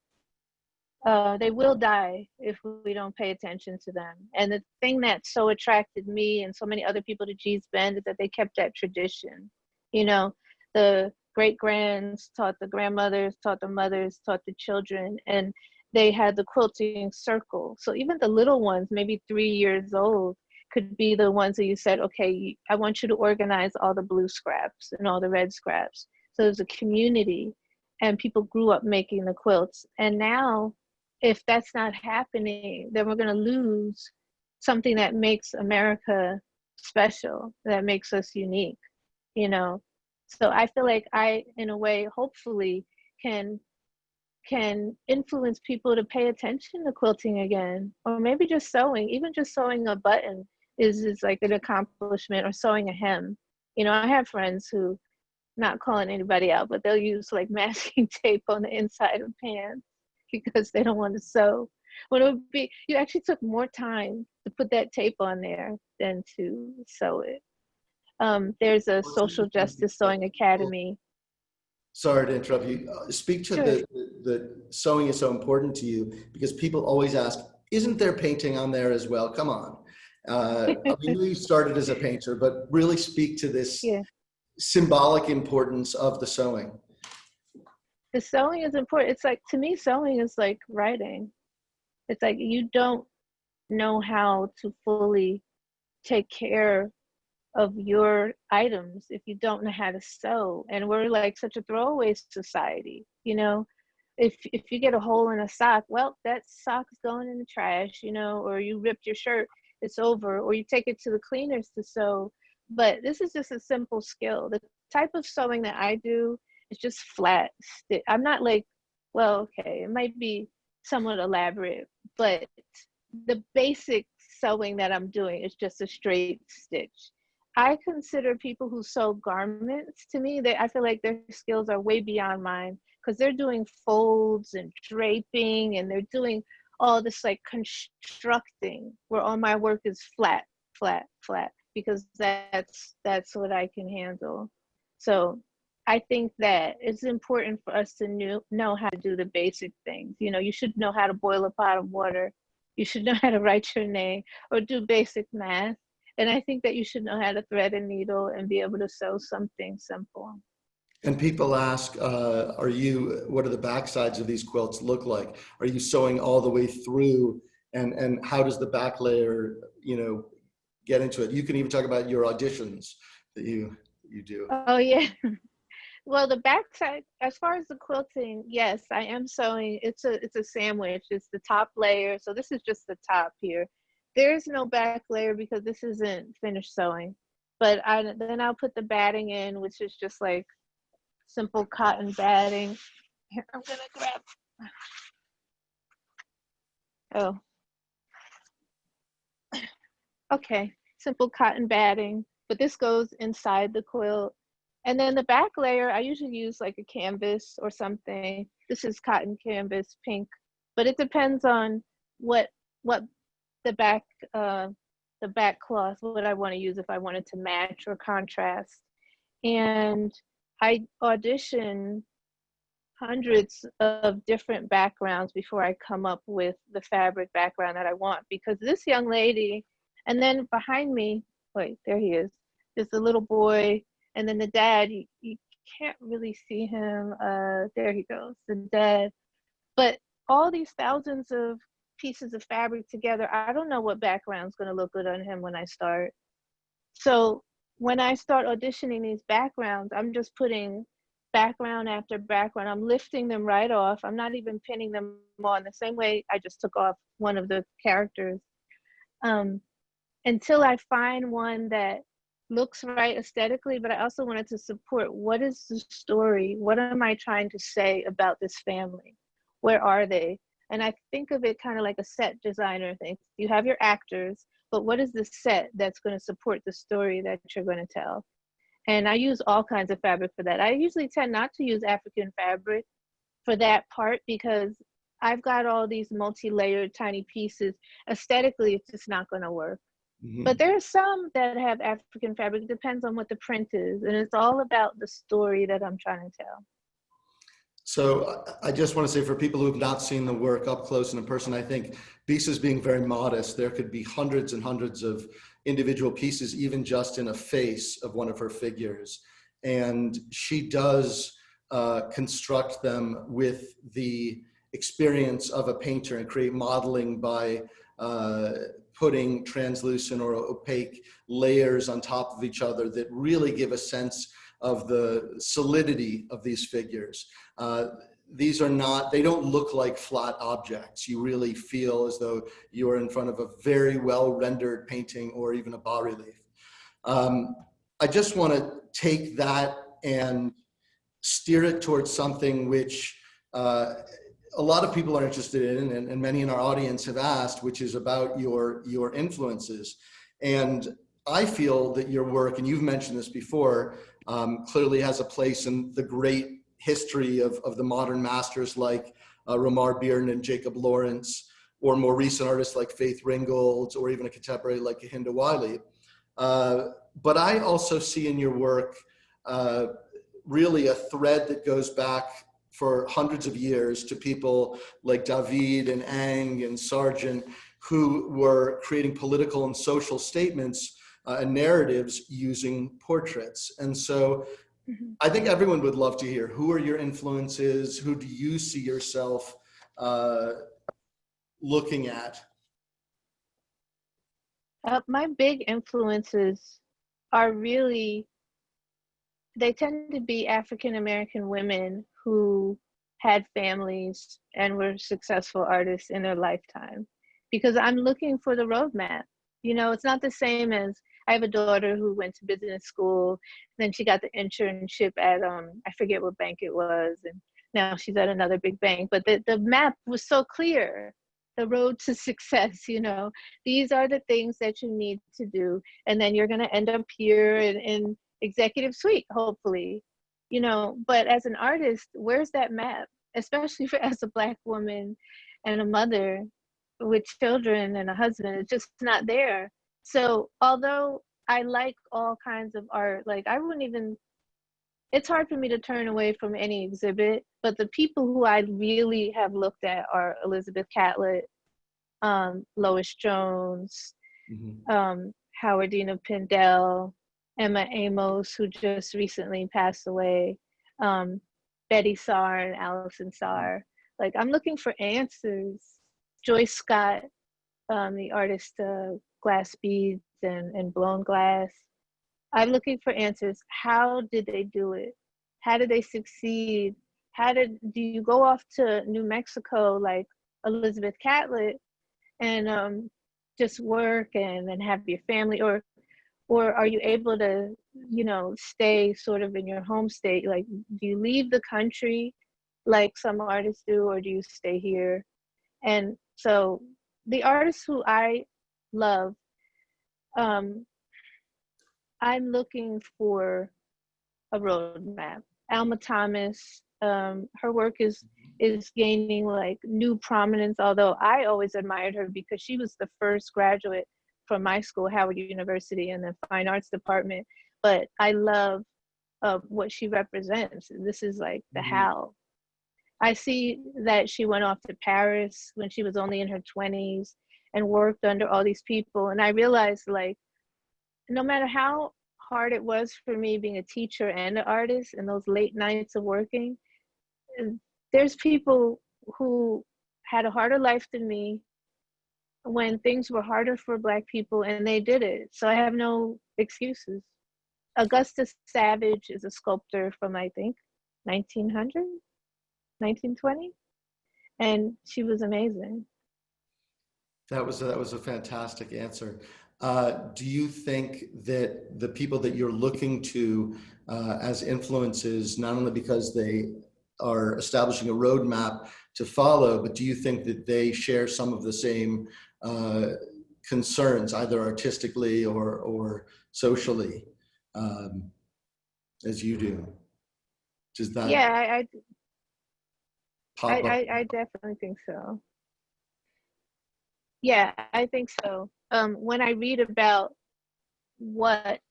they will die if we don't pay attention to them. And the thing that so attracted me and so many other people to G's Bend is that they kept that tradition. You know, the great-grands taught the grandmothers, taught the mothers, taught the children, and they had the quilting circle. So even the little ones, maybe 3 years old, could be the ones that you said, okay, I want you to organize all the blue scraps and all the red scraps. So there's a community, and people grew up making the quilts. And now, if that's not happening, then we're going to lose something that makes America special, that makes us unique, you know? So I feel like I, in a way, hopefully can influence people to pay attention to quilting again, or maybe just sewing. Even just sewing a button is like an accomplishment, or sewing a hem. You know, I have friends who, not calling anybody out, but they'll use like masking tape on the inside of pants because they don't want to sew. When it would be, you actually took more time to put that tape on there than to sew it. There's a social justice sewing academy. Sorry to interrupt you. Speak to Sure. the sewing is so important to you, because people always ask, isn't there painting on there as well? Come on. We knew you started as a painter, but really speak to this Yeah. symbolic importance of the sewing. The sewing is important. It's like, to me, sewing is like writing. It's like, you don't know how to fully take care of your items if you don't know how to sew. And we're like such a throwaway society, you know. If you get a hole in a sock, well, that sock is going in the trash, you know, or you ripped your shirt, it's over, or you take it to the cleaners to sew. But this is just a simple skill. The type of sewing that I do is just flat stitch. I'm not like, well, okay, it might be somewhat elaborate, but the basic sewing that I'm doing is just a straight stitch. I consider people who sew garments, to me, I feel like their skills are way beyond mine, because they're doing folds and draping, and they're doing all this like constructing, where all my work is flat, flat, flat, because that's what I can handle. So I think that it's important for us to know how to do the basic things. You know, you should know how to boil a pot of water. You should know how to write your name or do basic math. And I think that you should know how to thread a needle and be able to sew something simple. And people ask, what do the back sides of these quilts look like? Are you sewing all the way through? And how does the back layer, you know, get into it? You can even talk about your auditions that you do. Oh yeah. Well, the back side, as far as the quilting, yes, I am sewing. It's a sandwich. It's the top layer. So this is just the top here. There's no back layer because this isn't finished sewing. But then I'll put the batting in, which is just like simple cotton batting. Here, I'm gonna grab. Oh. Okay, simple cotton batting, but this goes inside the quilt. And then the back layer, I usually use like a canvas or something. This is cotton canvas, pink, but it depends on what the back cloth, what I want to use, if I wanted to match or contrast. And I audition hundreds of different backgrounds before I come up with the fabric background that I want, because this young lady, and then behind me, wait, there he is, there's the little boy, and then the dad, you can't really see him, there he goes, the dad. But all these thousands of pieces of fabric together, I don't know what background's gonna look good on him when I start. So when I start auditioning these backgrounds, I'm just putting background after background. I'm lifting them right off. I'm not even pinning them on the same way I just took off one of the characters, until I find one that looks right aesthetically, but I also wanted to support, what is the story? What am I trying to say about this family? Where are they? And I think of it kind of like a set designer thing. You have your actors, but what is the set that's going to support the story that you're going to tell? And I use all kinds of fabric for that. I usually tend not to use African fabric for that part, because I've got all these multi-layered tiny pieces. Aesthetically, it's just not going to work. Mm-hmm. But there are some that have African fabric. It depends on what the print is. And it's all about the story that I'm trying to tell. So I just want to say, for people who have not seen the work up close and in person, I think Bisa's being very modest. There could be hundreds and hundreds of individual pieces, even just in a face of one of her figures. And she does construct them with the experience of a painter and create modeling by putting translucent or opaque layers on top of each other that really give a sense of the solidity of these figures. These are not, they don't look like flat objects. You really feel as though you are in front of a very well rendered painting or even a bas-relief. I just want to take that and steer it towards something which a lot of people are interested in, and many in our audience have asked, which is about your influences. And I feel that your work, and you've mentioned this before, clearly has a place in the great history of the modern masters like Romar Bearden and Jacob Lawrence, or more recent artists like Faith Ringgold, or even a contemporary like Kahinda Wiley. But I also see in your work really a thread that goes back for hundreds of years to people like David and Ang and Sargent, who were creating political and social statements and narratives using portraits. And so I think everyone would love to hear, who are your influences? Who do you see yourself looking at? My big influences are really, they tend to be African American women who had families and were successful artists in their lifetime. Because I'm looking for the roadmap. You know, it's not the same as, I have a daughter who went to business school, then she got the internship at I forget what bank it was, and now she's at another big bank. But the map was so clear, the road to success. You know, these are the things that you need to do, and then you're going to end up here in executive suite, hopefully. You know, but as an artist, where's that map? Especially for as a Black woman and a mother with children and a husband, it's just not there. So although I like all kinds of art, like I wouldn't even, it's hard for me to turn away from any exhibit, but the people who I really have looked at are Elizabeth Catlett, Lois Jones, Mhm. Howardina Pindell, Emma Amos, who just recently passed away, Betty Saar and Allison Saar. Like, I'm looking for answers. Joyce Scott, the artist Glass Beads and Blown Glass. I'm looking for answers. How did they do it? How did they succeed? Do you go off to New Mexico like Elizabeth Catlett and just work and have your family, or are you able to, you know, stay sort of in your home state? Like, do you leave the country like some artists do, or do you stay here? And so the artists who I love, um, I'm looking for a roadmap. Alma Thomas, her work is gaining like new prominence, although I always admired her because she was the first graduate from my school, Howard University, in the fine arts department. But I love what she represents. This is like the how. I see that she went off to Paris when she was only in her 20s and worked under all these people. And I realized, like, no matter how hard it was for me being a teacher and an artist and those late nights of working, there's people who had a harder life than me when things were harder for Black people, and they did it. So I have no excuses. Augustus Savage is a sculptor from, I think, 1900, 1920, and she was amazing. That was a fantastic answer. Do you think that the people that you're looking to as influences, not only because they are establishing a roadmap to follow, but do you think that they share some of the same concerns, either artistically or socially, as you do? Does that Yeah, pop up? I definitely think so. Yeah, I think so. When I read about what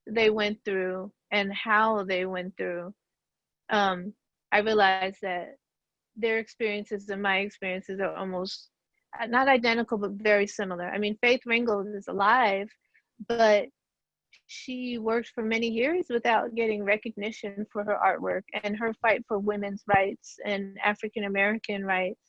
they went through and how they went through, I realize that their experiences and my experiences are almost not identical, but very similar. I mean, Faith Ringgold is alive, but she worked for many years without getting recognition for her artwork and her fight for women's rights and African American rights.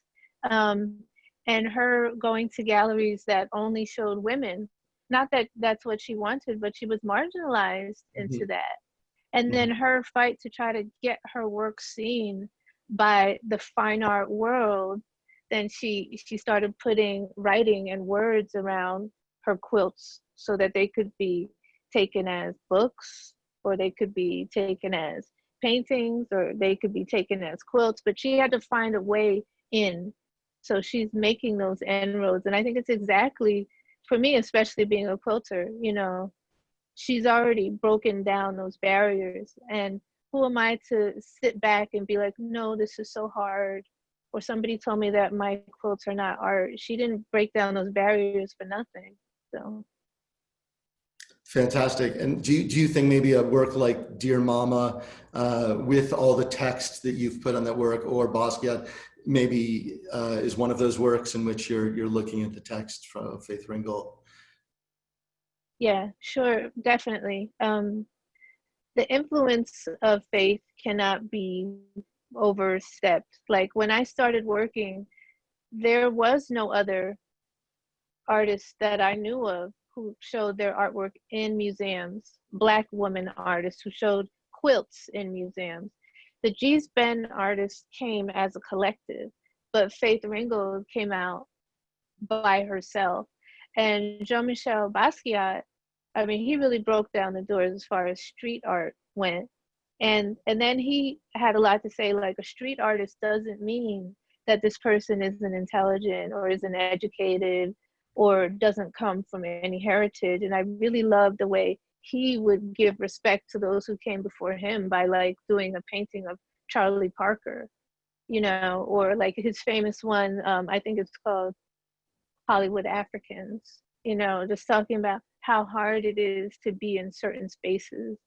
Um, and her going to galleries that only showed women. Not that that's what she wanted, but she was marginalized into that. And then her fight to try to get her work seen by the fine art world, then she started putting writing and words around her quilts so that they could be taken as books, or they could be taken as paintings, or they could be taken as quilts, but she had to find a way in. So she's making those inroads. And I think it's exactly, for me, especially being a quilter, you know, she's already broken down those barriers. And who am I to sit back and be like, no, this is so hard, or somebody told me that my quilts are not art. She didn't break down those barriers for nothing. So fantastic. And do you think maybe a work like Dear Mama, with all the text that you've put on that work, or Basquiat, maybe is one of those works in which you're looking at the text from Faith Ringgold? yeah, sure, definitely. The influence of Faith cannot be overstepped. Like, when I started working, there was no other artist that I knew of who showed their artwork in museums, Black women artists who showed quilts in museums. The Gee's Bend artists came as a collective, but Faith Ringgold came out by herself. And Jean-Michel Basquiat, I mean, he really broke down the doors as far as street art went. And then he had a lot to say, like, a street artist doesn't mean that this person isn't intelligent or isn't educated or doesn't come from any heritage. And I really love the way he would give respect to those who came before him by, like, doing a painting of Charlie Parker, you know, or like his famous one, I think it's called Hollywood Africans, you know, just talking about how hard it is to be in certain spaces.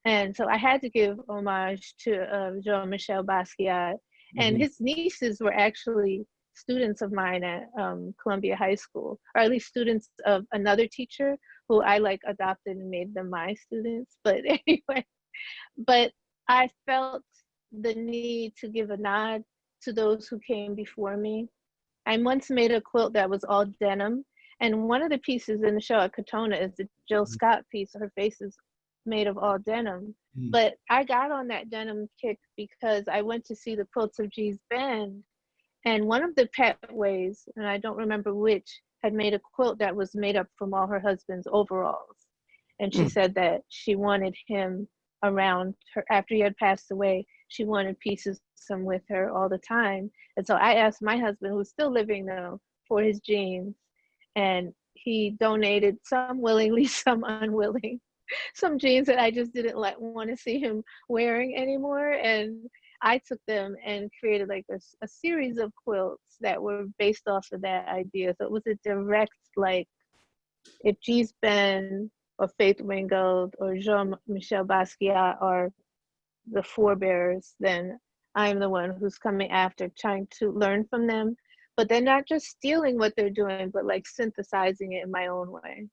And so I had to give homage to Jean-Michel Basquiat. And his nieces were actually students of mine at Columbia High School, or at least students of another teacher who I, like, adopted and made them my students. But anyway, but I felt the need to give a nod to those who came before me. I once made a quilt that was all denim, and one of the pieces in the show at Katona is the Jill Scott piece. Her face is made of all denim. But I got on that denim kick because I went to see the Quilts of Gee's Bend, and one of the Petways, and I don't remember which, had made a quilt that was made up from all her husband's overalls. And she said that she wanted him around her after he had passed away. She wanted pieces of him with her all the time. And so I asked my husband, who's still living though, for his jeans, and he donated some willingly, some unwilling, some jeans that I just didn't want to see him wearing anymore. And I took them and created, like, a series of quilts that were based off of that idea. So it was a direct, like, if Gee's Bend or Faith Ringgold or Jean-Michel Basquiat are the forebears, then I'm the one who's coming after, trying to learn from them. But they're not just stealing what they're doing, but, like, synthesizing it in my own way.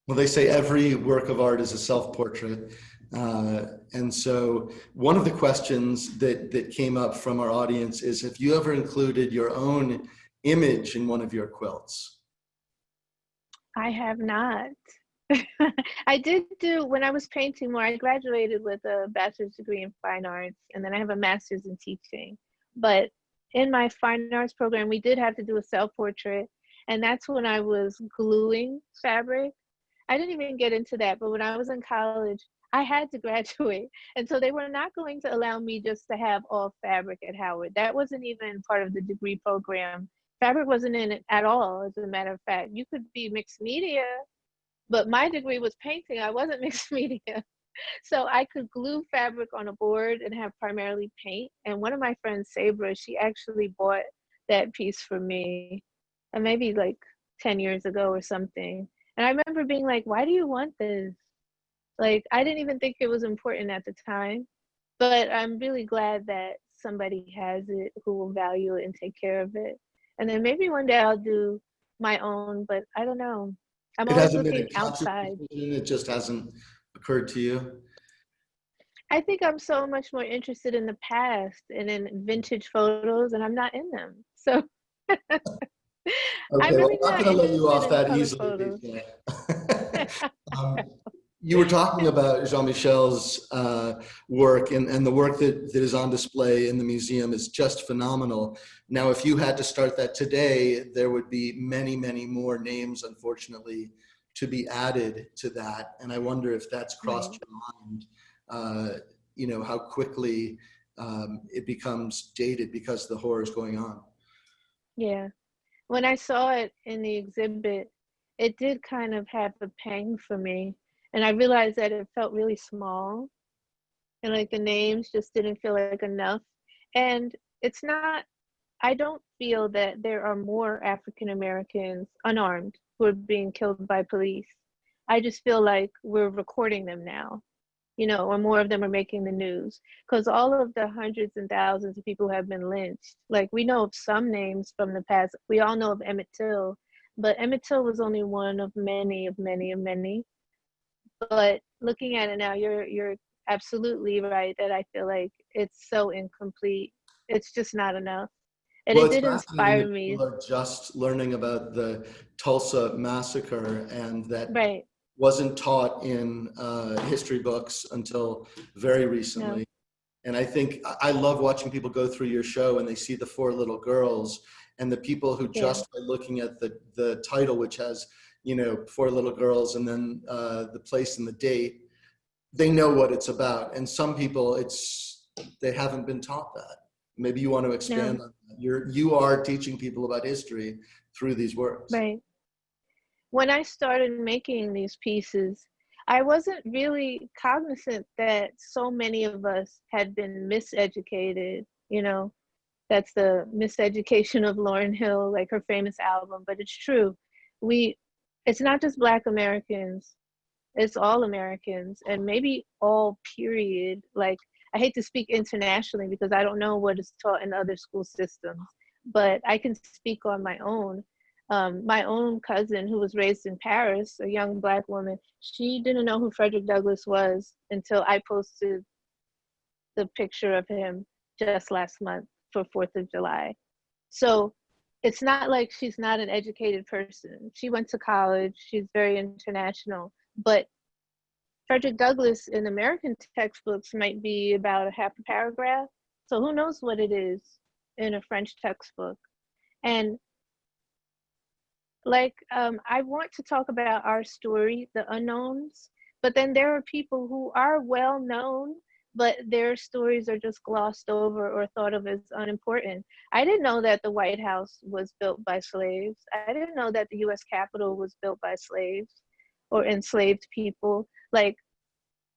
Well, they say every work of art is a self-portrait. And so one of the questions that came up from our audience is, have you ever included your own image in one of your quilts? I have not. I did do, when I was painting more, I graduated with a bachelor's degree in fine arts, and then I have a master's in teaching. But in my fine arts program, we did have to do a self-portrait, and that's when I was gluing fabric. I didn't even get into that, but when I was in college, I had to graduate. And so they were not going to allow me just to have all fabric at Howard. That wasn't even part of the degree program. Fabric wasn't in it at all, as a matter of fact. You could be mixed media, but my degree was painting. I wasn't mixed media. So I could glue fabric on a board and have primarily paint. And one of my friends, Sabra, she actually bought that piece for me, maybe like 10 years ago or something. And I remember being like, why do you want this? Like, I didn't even think it was important at the time, but I'm really glad that somebody has it who will value it and take care of it. And then maybe one day I'll do my own, but I don't know. I'm It always hasn't been looking a conscious outside. decision, it just hasn't occurred to you? I think I'm so much more interested in the past and in vintage photos, and I'm not in them. So I'm Okay, well, really I'm not not going to let you interested off in that color easily. photos. You were talking about Jean-Michel's work, and the work that is on display in the museum is just phenomenal. Now, if you had to start that today, there would be many, many more names, unfortunately, to be added to that. And I wonder if that's crossed your mind, you know, how quickly it becomes dated because the horror is going on. Yeah. When I saw it in the exhibit, it did kind of have a pang for me. And I realized that it felt really small, and, like, the names just didn't feel like enough. And it's not, I don't feel that there are more African Americans unarmed who are being killed by police. I just feel like we're recording them now, you know, or more of them are making the news. Because all of the hundreds and thousands of people who have been lynched, like, we know of some names from the past. We all know of Emmett Till, but Emmett Till was only one of many, of many, of many. But looking at it now, you're absolutely right that I feel like it's so incomplete. It's just not enough. And Well, it it's did fascinating inspire that me. people are just learning about the Tulsa massacre, and that Right. wasn't taught in history books until very No. recently. And I think I love watching people go through your show and they see the four little girls, and the people who Yeah. just by looking at the title, which has, you know, four little girls and then the place and the date, they know what it's about. And some people, they haven't been taught that. Maybe you want to expand No. on that. You are teaching people about history through these works. Right. When I started making these pieces, I wasn't really cognizant that so many of us had been miseducated. You know, that's the Miseducation of Lauryn Hill, like her famous album, but it's true. It's not just Black Americans, it's all Americans, and maybe all period. Like, I hate to speak internationally because I don't know what is taught in other school systems, but I can speak on my own. My own cousin, who was raised in Paris, a young Black woman, she didn't know who Frederick Douglass was until I posted the picture of him just last month for 4th of July. So it's not like she's not an educated person. She went to college, she's very international, but Frederick Douglass in American textbooks might be about a half a paragraph. So who knows what it is in a French textbook. And like, I want to talk about our story, the unknowns, but then there are people who are well known, but their stories are just glossed over or thought of as unimportant. I didn't know that the White House was built by slaves. I didn't know that the US Capitol was built by slaves or enslaved people. Like,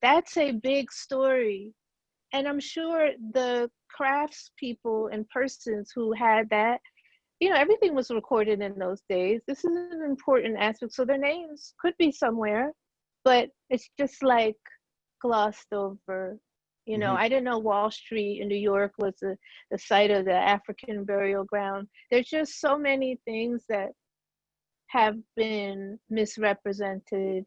that's a big story. And I'm sure the crafts people and persons who had that, you know, everything was recorded in those days. This is an important aspect. So their names could be somewhere, but it's just like glossed over. You know, Mm-hmm. I didn't know Wall Street in New York was the site of the African burial ground. There's just so many things that have been misrepresented.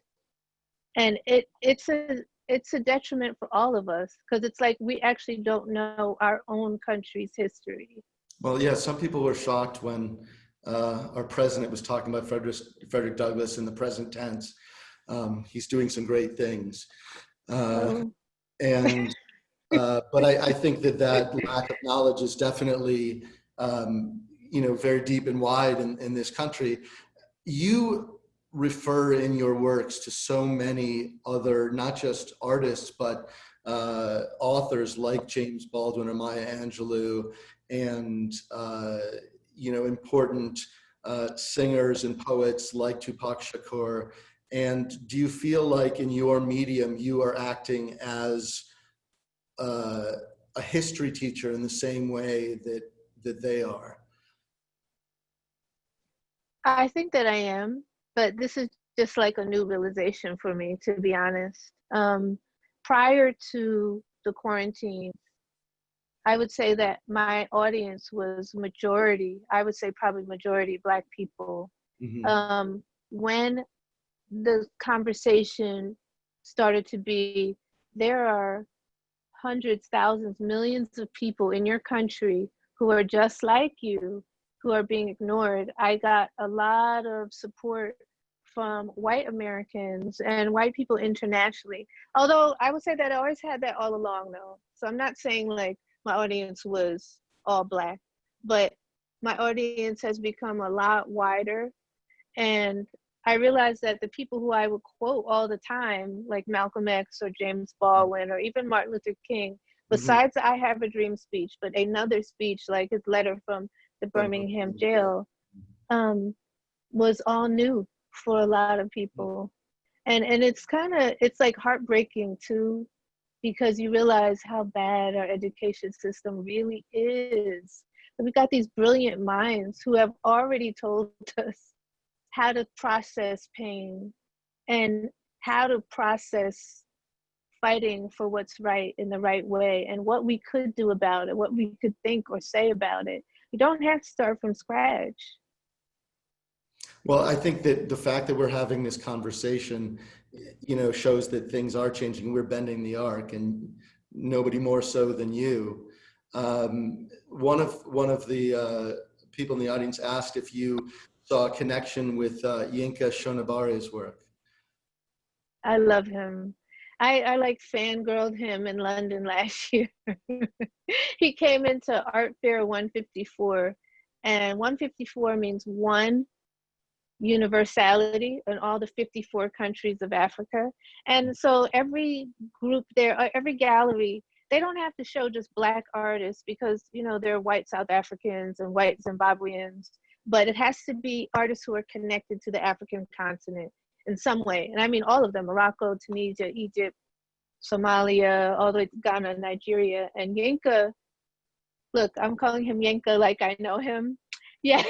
And it's a detriment for all of us because it's like we actually don't know our own country's history. Well, yeah, some people were shocked when our president was talking about Frederick Douglass in the present tense. He's doing some great things. Oh. And but I think that lack of knowledge is definitely, you know, very deep and wide in this country. You refer in your works to so many other, not just artists, but authors like James Baldwin or Maya Angelou, and you know, important singers and poets like Tupac Shakur. And do you feel like in your medium you are acting as a history teacher in the same way that they are? I think that I am, but this is just like a new realization for me, to be honest. Prior to the quarantine, I would say that my audience was majority, I would say probably majority Black people. Mm-hmm. When the conversation started to be, there are hundreds, thousands, millions of people in your country who are just like you, who are being ignored. I got a lot of support from white Americans and white people internationally. Although I would say that I always had that all along though. So I'm not saying like my audience was all Black, but my audience has become a lot wider. And I realized that the people who I would quote all the time, like Malcolm X or James Baldwin or even Martin Luther King, Mm-hmm. besides the I Have a Dream speech, but another speech like his letter from the Birmingham jail, was all new for a lot of people. And it's like heartbreaking too, because you realize how bad our education system really is. We got these brilliant minds who have already told us how to process pain and how to process fighting for what's right in the right way and what we could do about it, what we could think or say about it. You don't have to start from scratch. Well, I think that the fact that we're having this conversation, you know, shows that things are changing. We're bending the arc, and nobody more so than you. One of the people in the audience asked if you saw a connection with Yinka Shonobare's work. I love him. I like fangirled him in London last year. He came into Art Fair 154, and 154 means one universality in all the 54 countries of Africa. And so every group there, every gallery, they don't have to show just Black artists because, you know, they're white South Africans and white Zimbabweans, but it has to be artists who are connected to the African continent in some way. And I mean all of them: Morocco, Tunisia, Egypt, Somalia, all the way to Ghana, Nigeria. And Yinka, look, I'm calling him Yinka like I know him. Yeah.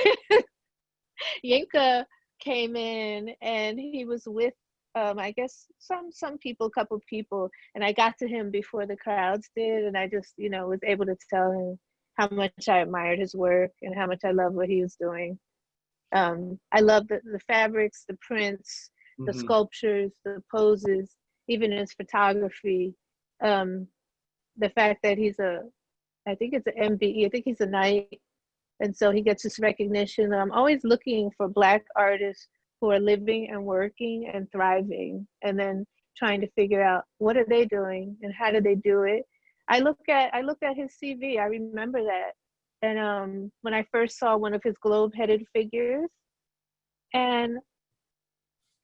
Yinka came in and he was with I guess some people, a couple people, and I got to him before the crowds did, and I just, you know, was able to tell him how much I admired his work and how much I love what he was doing. I love the fabrics, the prints, the sculptures, the poses, even his photography. The fact that he's I think it's an MBE, I think he's a Knight, and so he gets this recognition. I'm always looking for Black artists who are living and working and thriving, and then trying to figure out what are they doing and how do they do it. I looked at his CV. I remember that, and when I first saw one of his globe-headed figures, and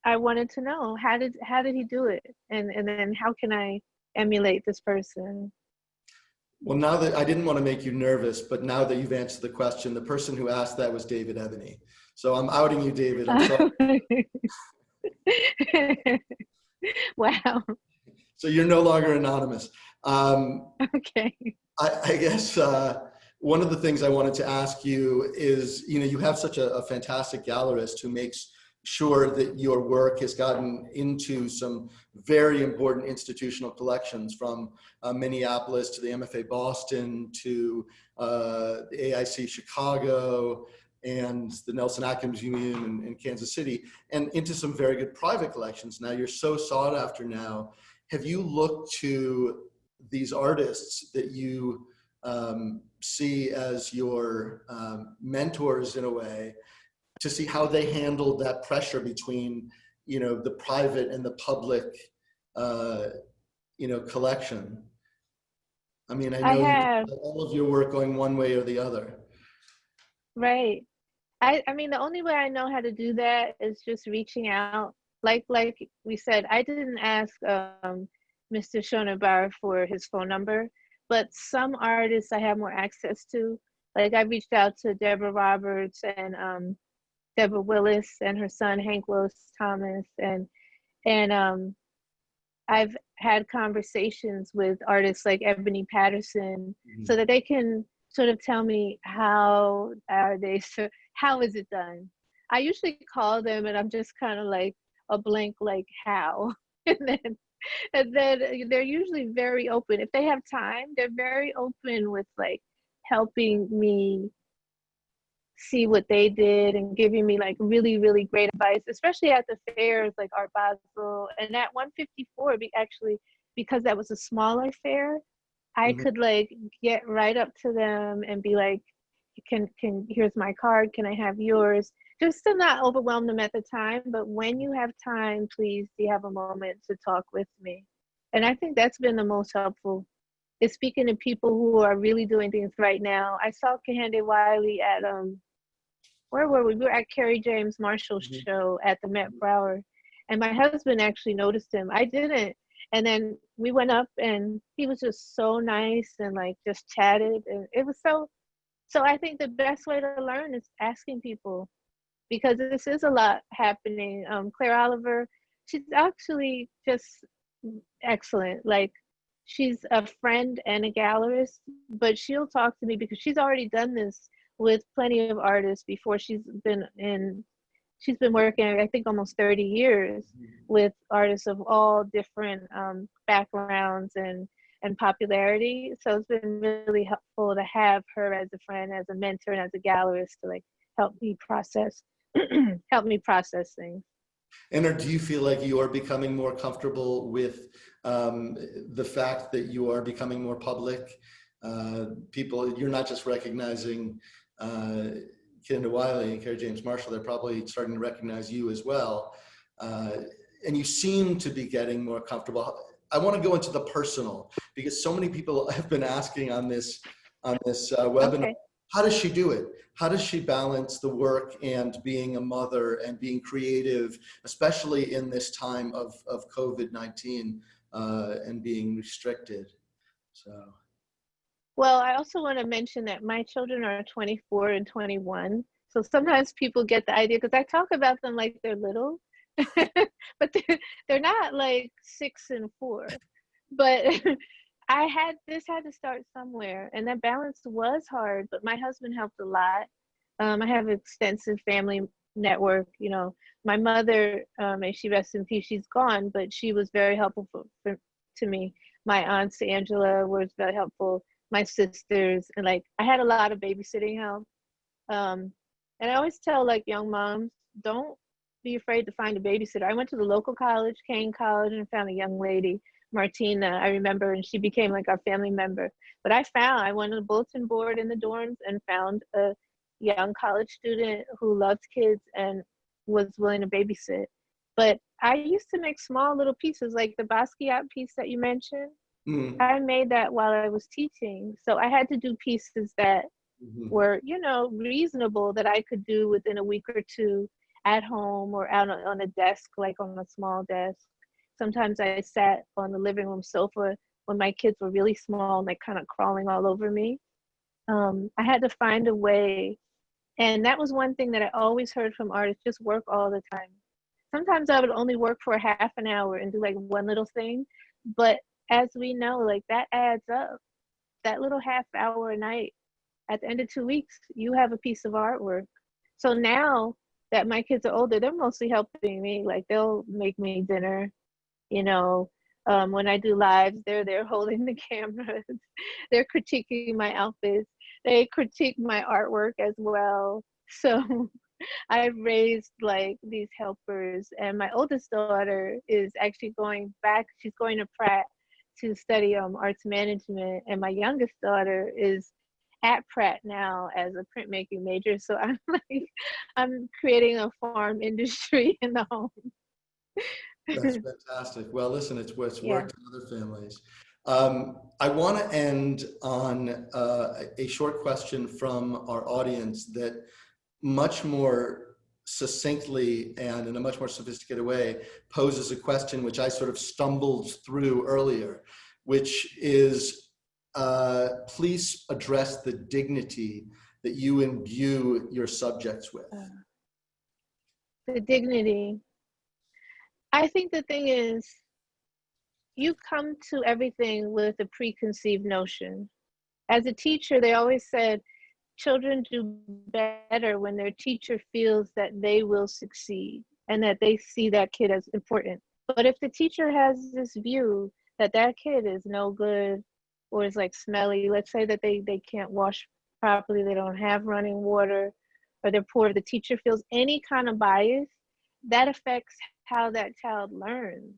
I wanted to know how did he do it, and then how can I emulate this person. Well, now that I didn't want to make you nervous, but now that you've answered the question, the person who asked that was David Ebony. So I'm outing you, David. I'm sorry. Wow. So you're no longer anonymous. Okay. I guess one of the things I wanted to ask you is, you know, you have such a fantastic gallerist who makes sure that your work has gotten into some very important institutional collections, from Minneapolis to the MFA Boston to the AIC Chicago and the Nelson Atkins Museum in Kansas City, and into some very good private collections. Now you're so sought after now. Have you looked to these artists that you see as your mentors in a way, to see how they handled that pressure between, you know, the private and the public, you know, collection? I mean, I know you have all of your work going one way or the other. Right. I mean, the only way I know how to do that is just reaching out. Like we said, I didn't ask Mr. Shonobare for his phone number, but some artists I have more access to. Like I reached out to Deborah Roberts and Deborah Willis and her son Hank Willis Thomas, and I've had conversations with artists like Ebony Patterson, so that they can sort of tell me how is it done. I usually call them and I'm just kind of like a blank, like how, and then they're usually very open. If they have time, they're very open with like helping me see what they did and giving me like really, really great advice, especially at the fairs like Art Basel. And at 154, actually, because that was a smaller fair, I could like get right up to them and be like, here's my card, can I have yours? Just to not overwhelm them at the time, but when you have time, please, do you have a moment to talk with me? And I think that's been the most helpful, is speaking to people who are really doing things right now. I saw Kehinde Wiley at, where were we? We were at Kerry James Marshall's show at the Met Flower. And my husband actually noticed him. I didn't. And then we went up and he was just so nice and like just chatted. And it was so I think the best way to learn is asking people, because this is a lot happening. Claire Oliver, she's actually just excellent. Like, she's a friend and a gallerist, but she'll talk to me because she's already done this with plenty of artists before. She's been working, I think, almost 30 years with artists of all different backgrounds and popularity. So it's been really helpful to have her as a friend, as a mentor, and as a gallerist to like help me process things. And do you feel like you are becoming more comfortable with the fact that you are becoming more public? People, you're not just recognizing Kenda Wiley and Kerry James Marshall, they're probably starting to recognize you as well. And you seem to be getting more comfortable. I want to go into the personal, because so many people have been asking on this webinar, Okay. how does she do it? How does she balance the work and being a mother and being creative, especially in this time of COVID-19 and being restricted? So. Well, I also want to mention that my children are 24 and 21. So sometimes people get the idea, because I talk about them like they're little, but they're not like 6 and 4. But this had to start somewhere, and that balance was hard, but my husband helped a lot. I have an extensive family network. You know, my mother, may she rest in peace, she's gone, but she was very helpful to me. My aunts Angela was very helpful, my sisters, and like I had a lot of babysitting help. And I always tell like young moms, don't be afraid to find a babysitter. I went to the local college, Kane College, and found a young lady, Martina, I remember, and she became like our family member. But I went on a bulletin board in the dorms and found a young college student who loved kids and was willing to babysit. But I used to make small little pieces, like the Basquiat piece that you mentioned. I made that while I was teaching. So I had to do pieces that were, you know, reasonable, that I could do within a week or two at home or out on a desk, like on a small desk. Sometimes I sat on the living room sofa when my kids were really small and like kind of crawling all over me. I had to find a way. And that was one thing that I always heard from artists, just work all the time. Sometimes I would only work for half an hour and do like one little thing. But as we know, like that adds up. That little half hour a night, at the end of 2 weeks, you have a piece of artwork. So now that my kids are older, they're mostly helping me. Like they'll make me dinner, you know. When I do lives, they're there holding the cameras. They're critiquing my outfits. They critique my artwork as well. So I've raised like these helpers, and my oldest daughter is actually going back. She's going to Pratt to study arts management, and my youngest daughter is at Pratt now as a printmaking major. So I'm creating a farm industry in the home. That's fantastic. Well, listen, it's worked in other families. I want to end on a short question from our audience that much more succinctly and in a much more sophisticated way poses a question which I sort of stumbled through earlier, which is, please address the dignity that you imbue your subjects with. The dignity. I think the thing is, you come to everything with a preconceived notion. As a teacher, they always said, children do better when their teacher feels that they will succeed and that they see that kid as important. But if the teacher has this view that that kid is no good or is like smelly, let's say that they can't wash properly, they don't have running water, or they're poor, the teacher feels any kind of bias, that affects how that child learns.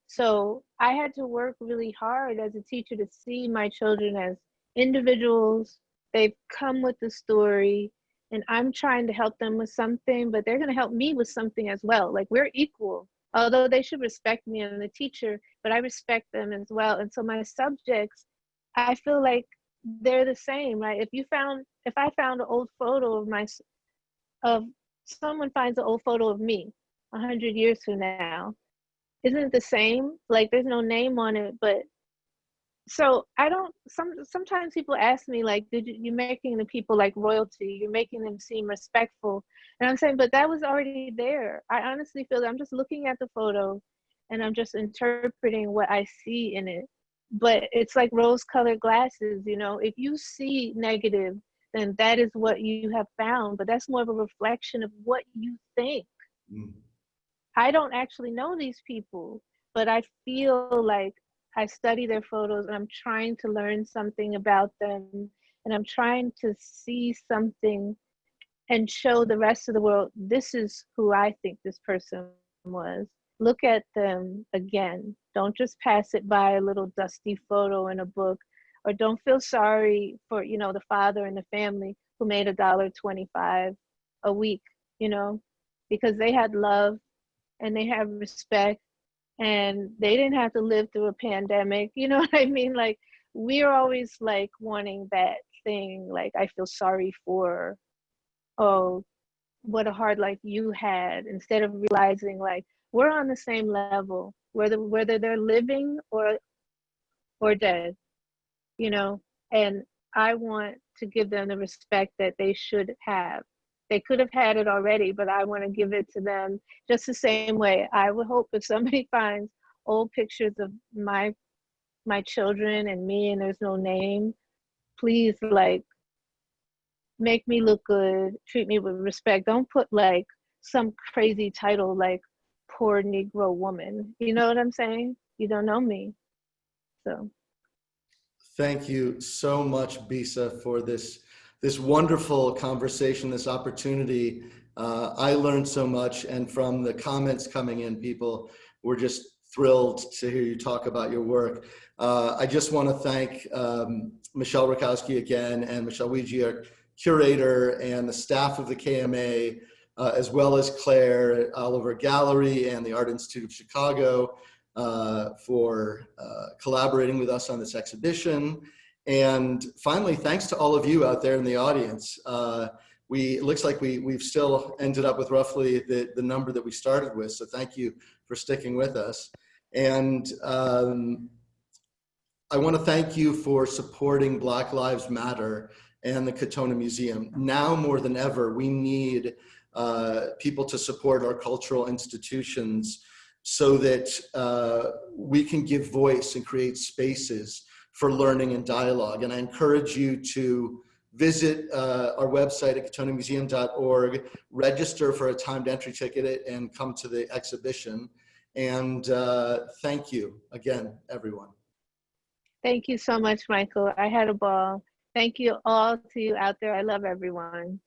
So I had to work really hard as a teacher to see my children as individuals. They've come with the story, and I'm trying to help them with something, but they're going to help me with something as well. Like we're equal, although they should respect me and the teacher, but I respect them as well. And so my subjects, I feel like they're the same, right? If I found an old photo of someone finds an old photo of me 100 years from now, isn't it the same? Like there's no name on it, but so I don't, sometimes people ask me like, you're making the people like royalty, you're making them seem respectful. And I'm saying, but that was already there. I honestly feel that I'm just looking at the photo and I'm just interpreting what I see in it. But it's like rose-colored glasses, you know, if you see negative, then that is what you have found, but that's more of a reflection of what you think. I don't actually know these people, but I feel like I study their photos and I'm trying to learn something about them, and I'm trying to see something and show the rest of the world, this is who I think this person was. Look at them again. Don't just pass it by, a little dusty photo in a book or don't feel sorry for, you know, the father and the family who made $1.25 a week, you know, because they had love and they have respect and they didn't have to live through a pandemic. You know what I mean? Like, we're always like wanting that thing, like, I feel sorry for, oh, what a hard life you had, instead of realizing like we're on the same level, whether they're living or dead, you know. And I want to give them the respect that they should have. They could have had it already, but I want to give it to them just the same way. I would hope if somebody finds old pictures of my children and me and there's no name, please, like, make me look good, treat me with respect. Don't put like some crazy title like poor Negro woman. You know what I'm saying? You don't know me. So Thank you so much, Bisa, for this wonderful conversation, this opportunity. I learned so much, and from the comments coming in, people were just thrilled to hear you talk about your work. I just want to thank Michelle Rakowski again, and Michelle Ouija, our curator, and the staff of the KMA, as well as Claire, Oliver Gallery, and the Art Institute of Chicago, for collaborating with us on this exhibition. And finally, thanks to all of you out there in the audience. It looks like we've still ended up with roughly the number that we started with, so thank you for sticking with us. And I want to thank you for supporting Black Lives Matter and the Katona Museum. Now more than ever, we need people to support our cultural institutions so that we can give voice and create spaces for learning and dialogue. And I encourage you to visit our website at katonamuseum.org, register for a timed entry ticket, and come to the exhibition. And thank you again, everyone. thank you so much, Michael. I had a ball. Thank you all to you out there. I love everyone.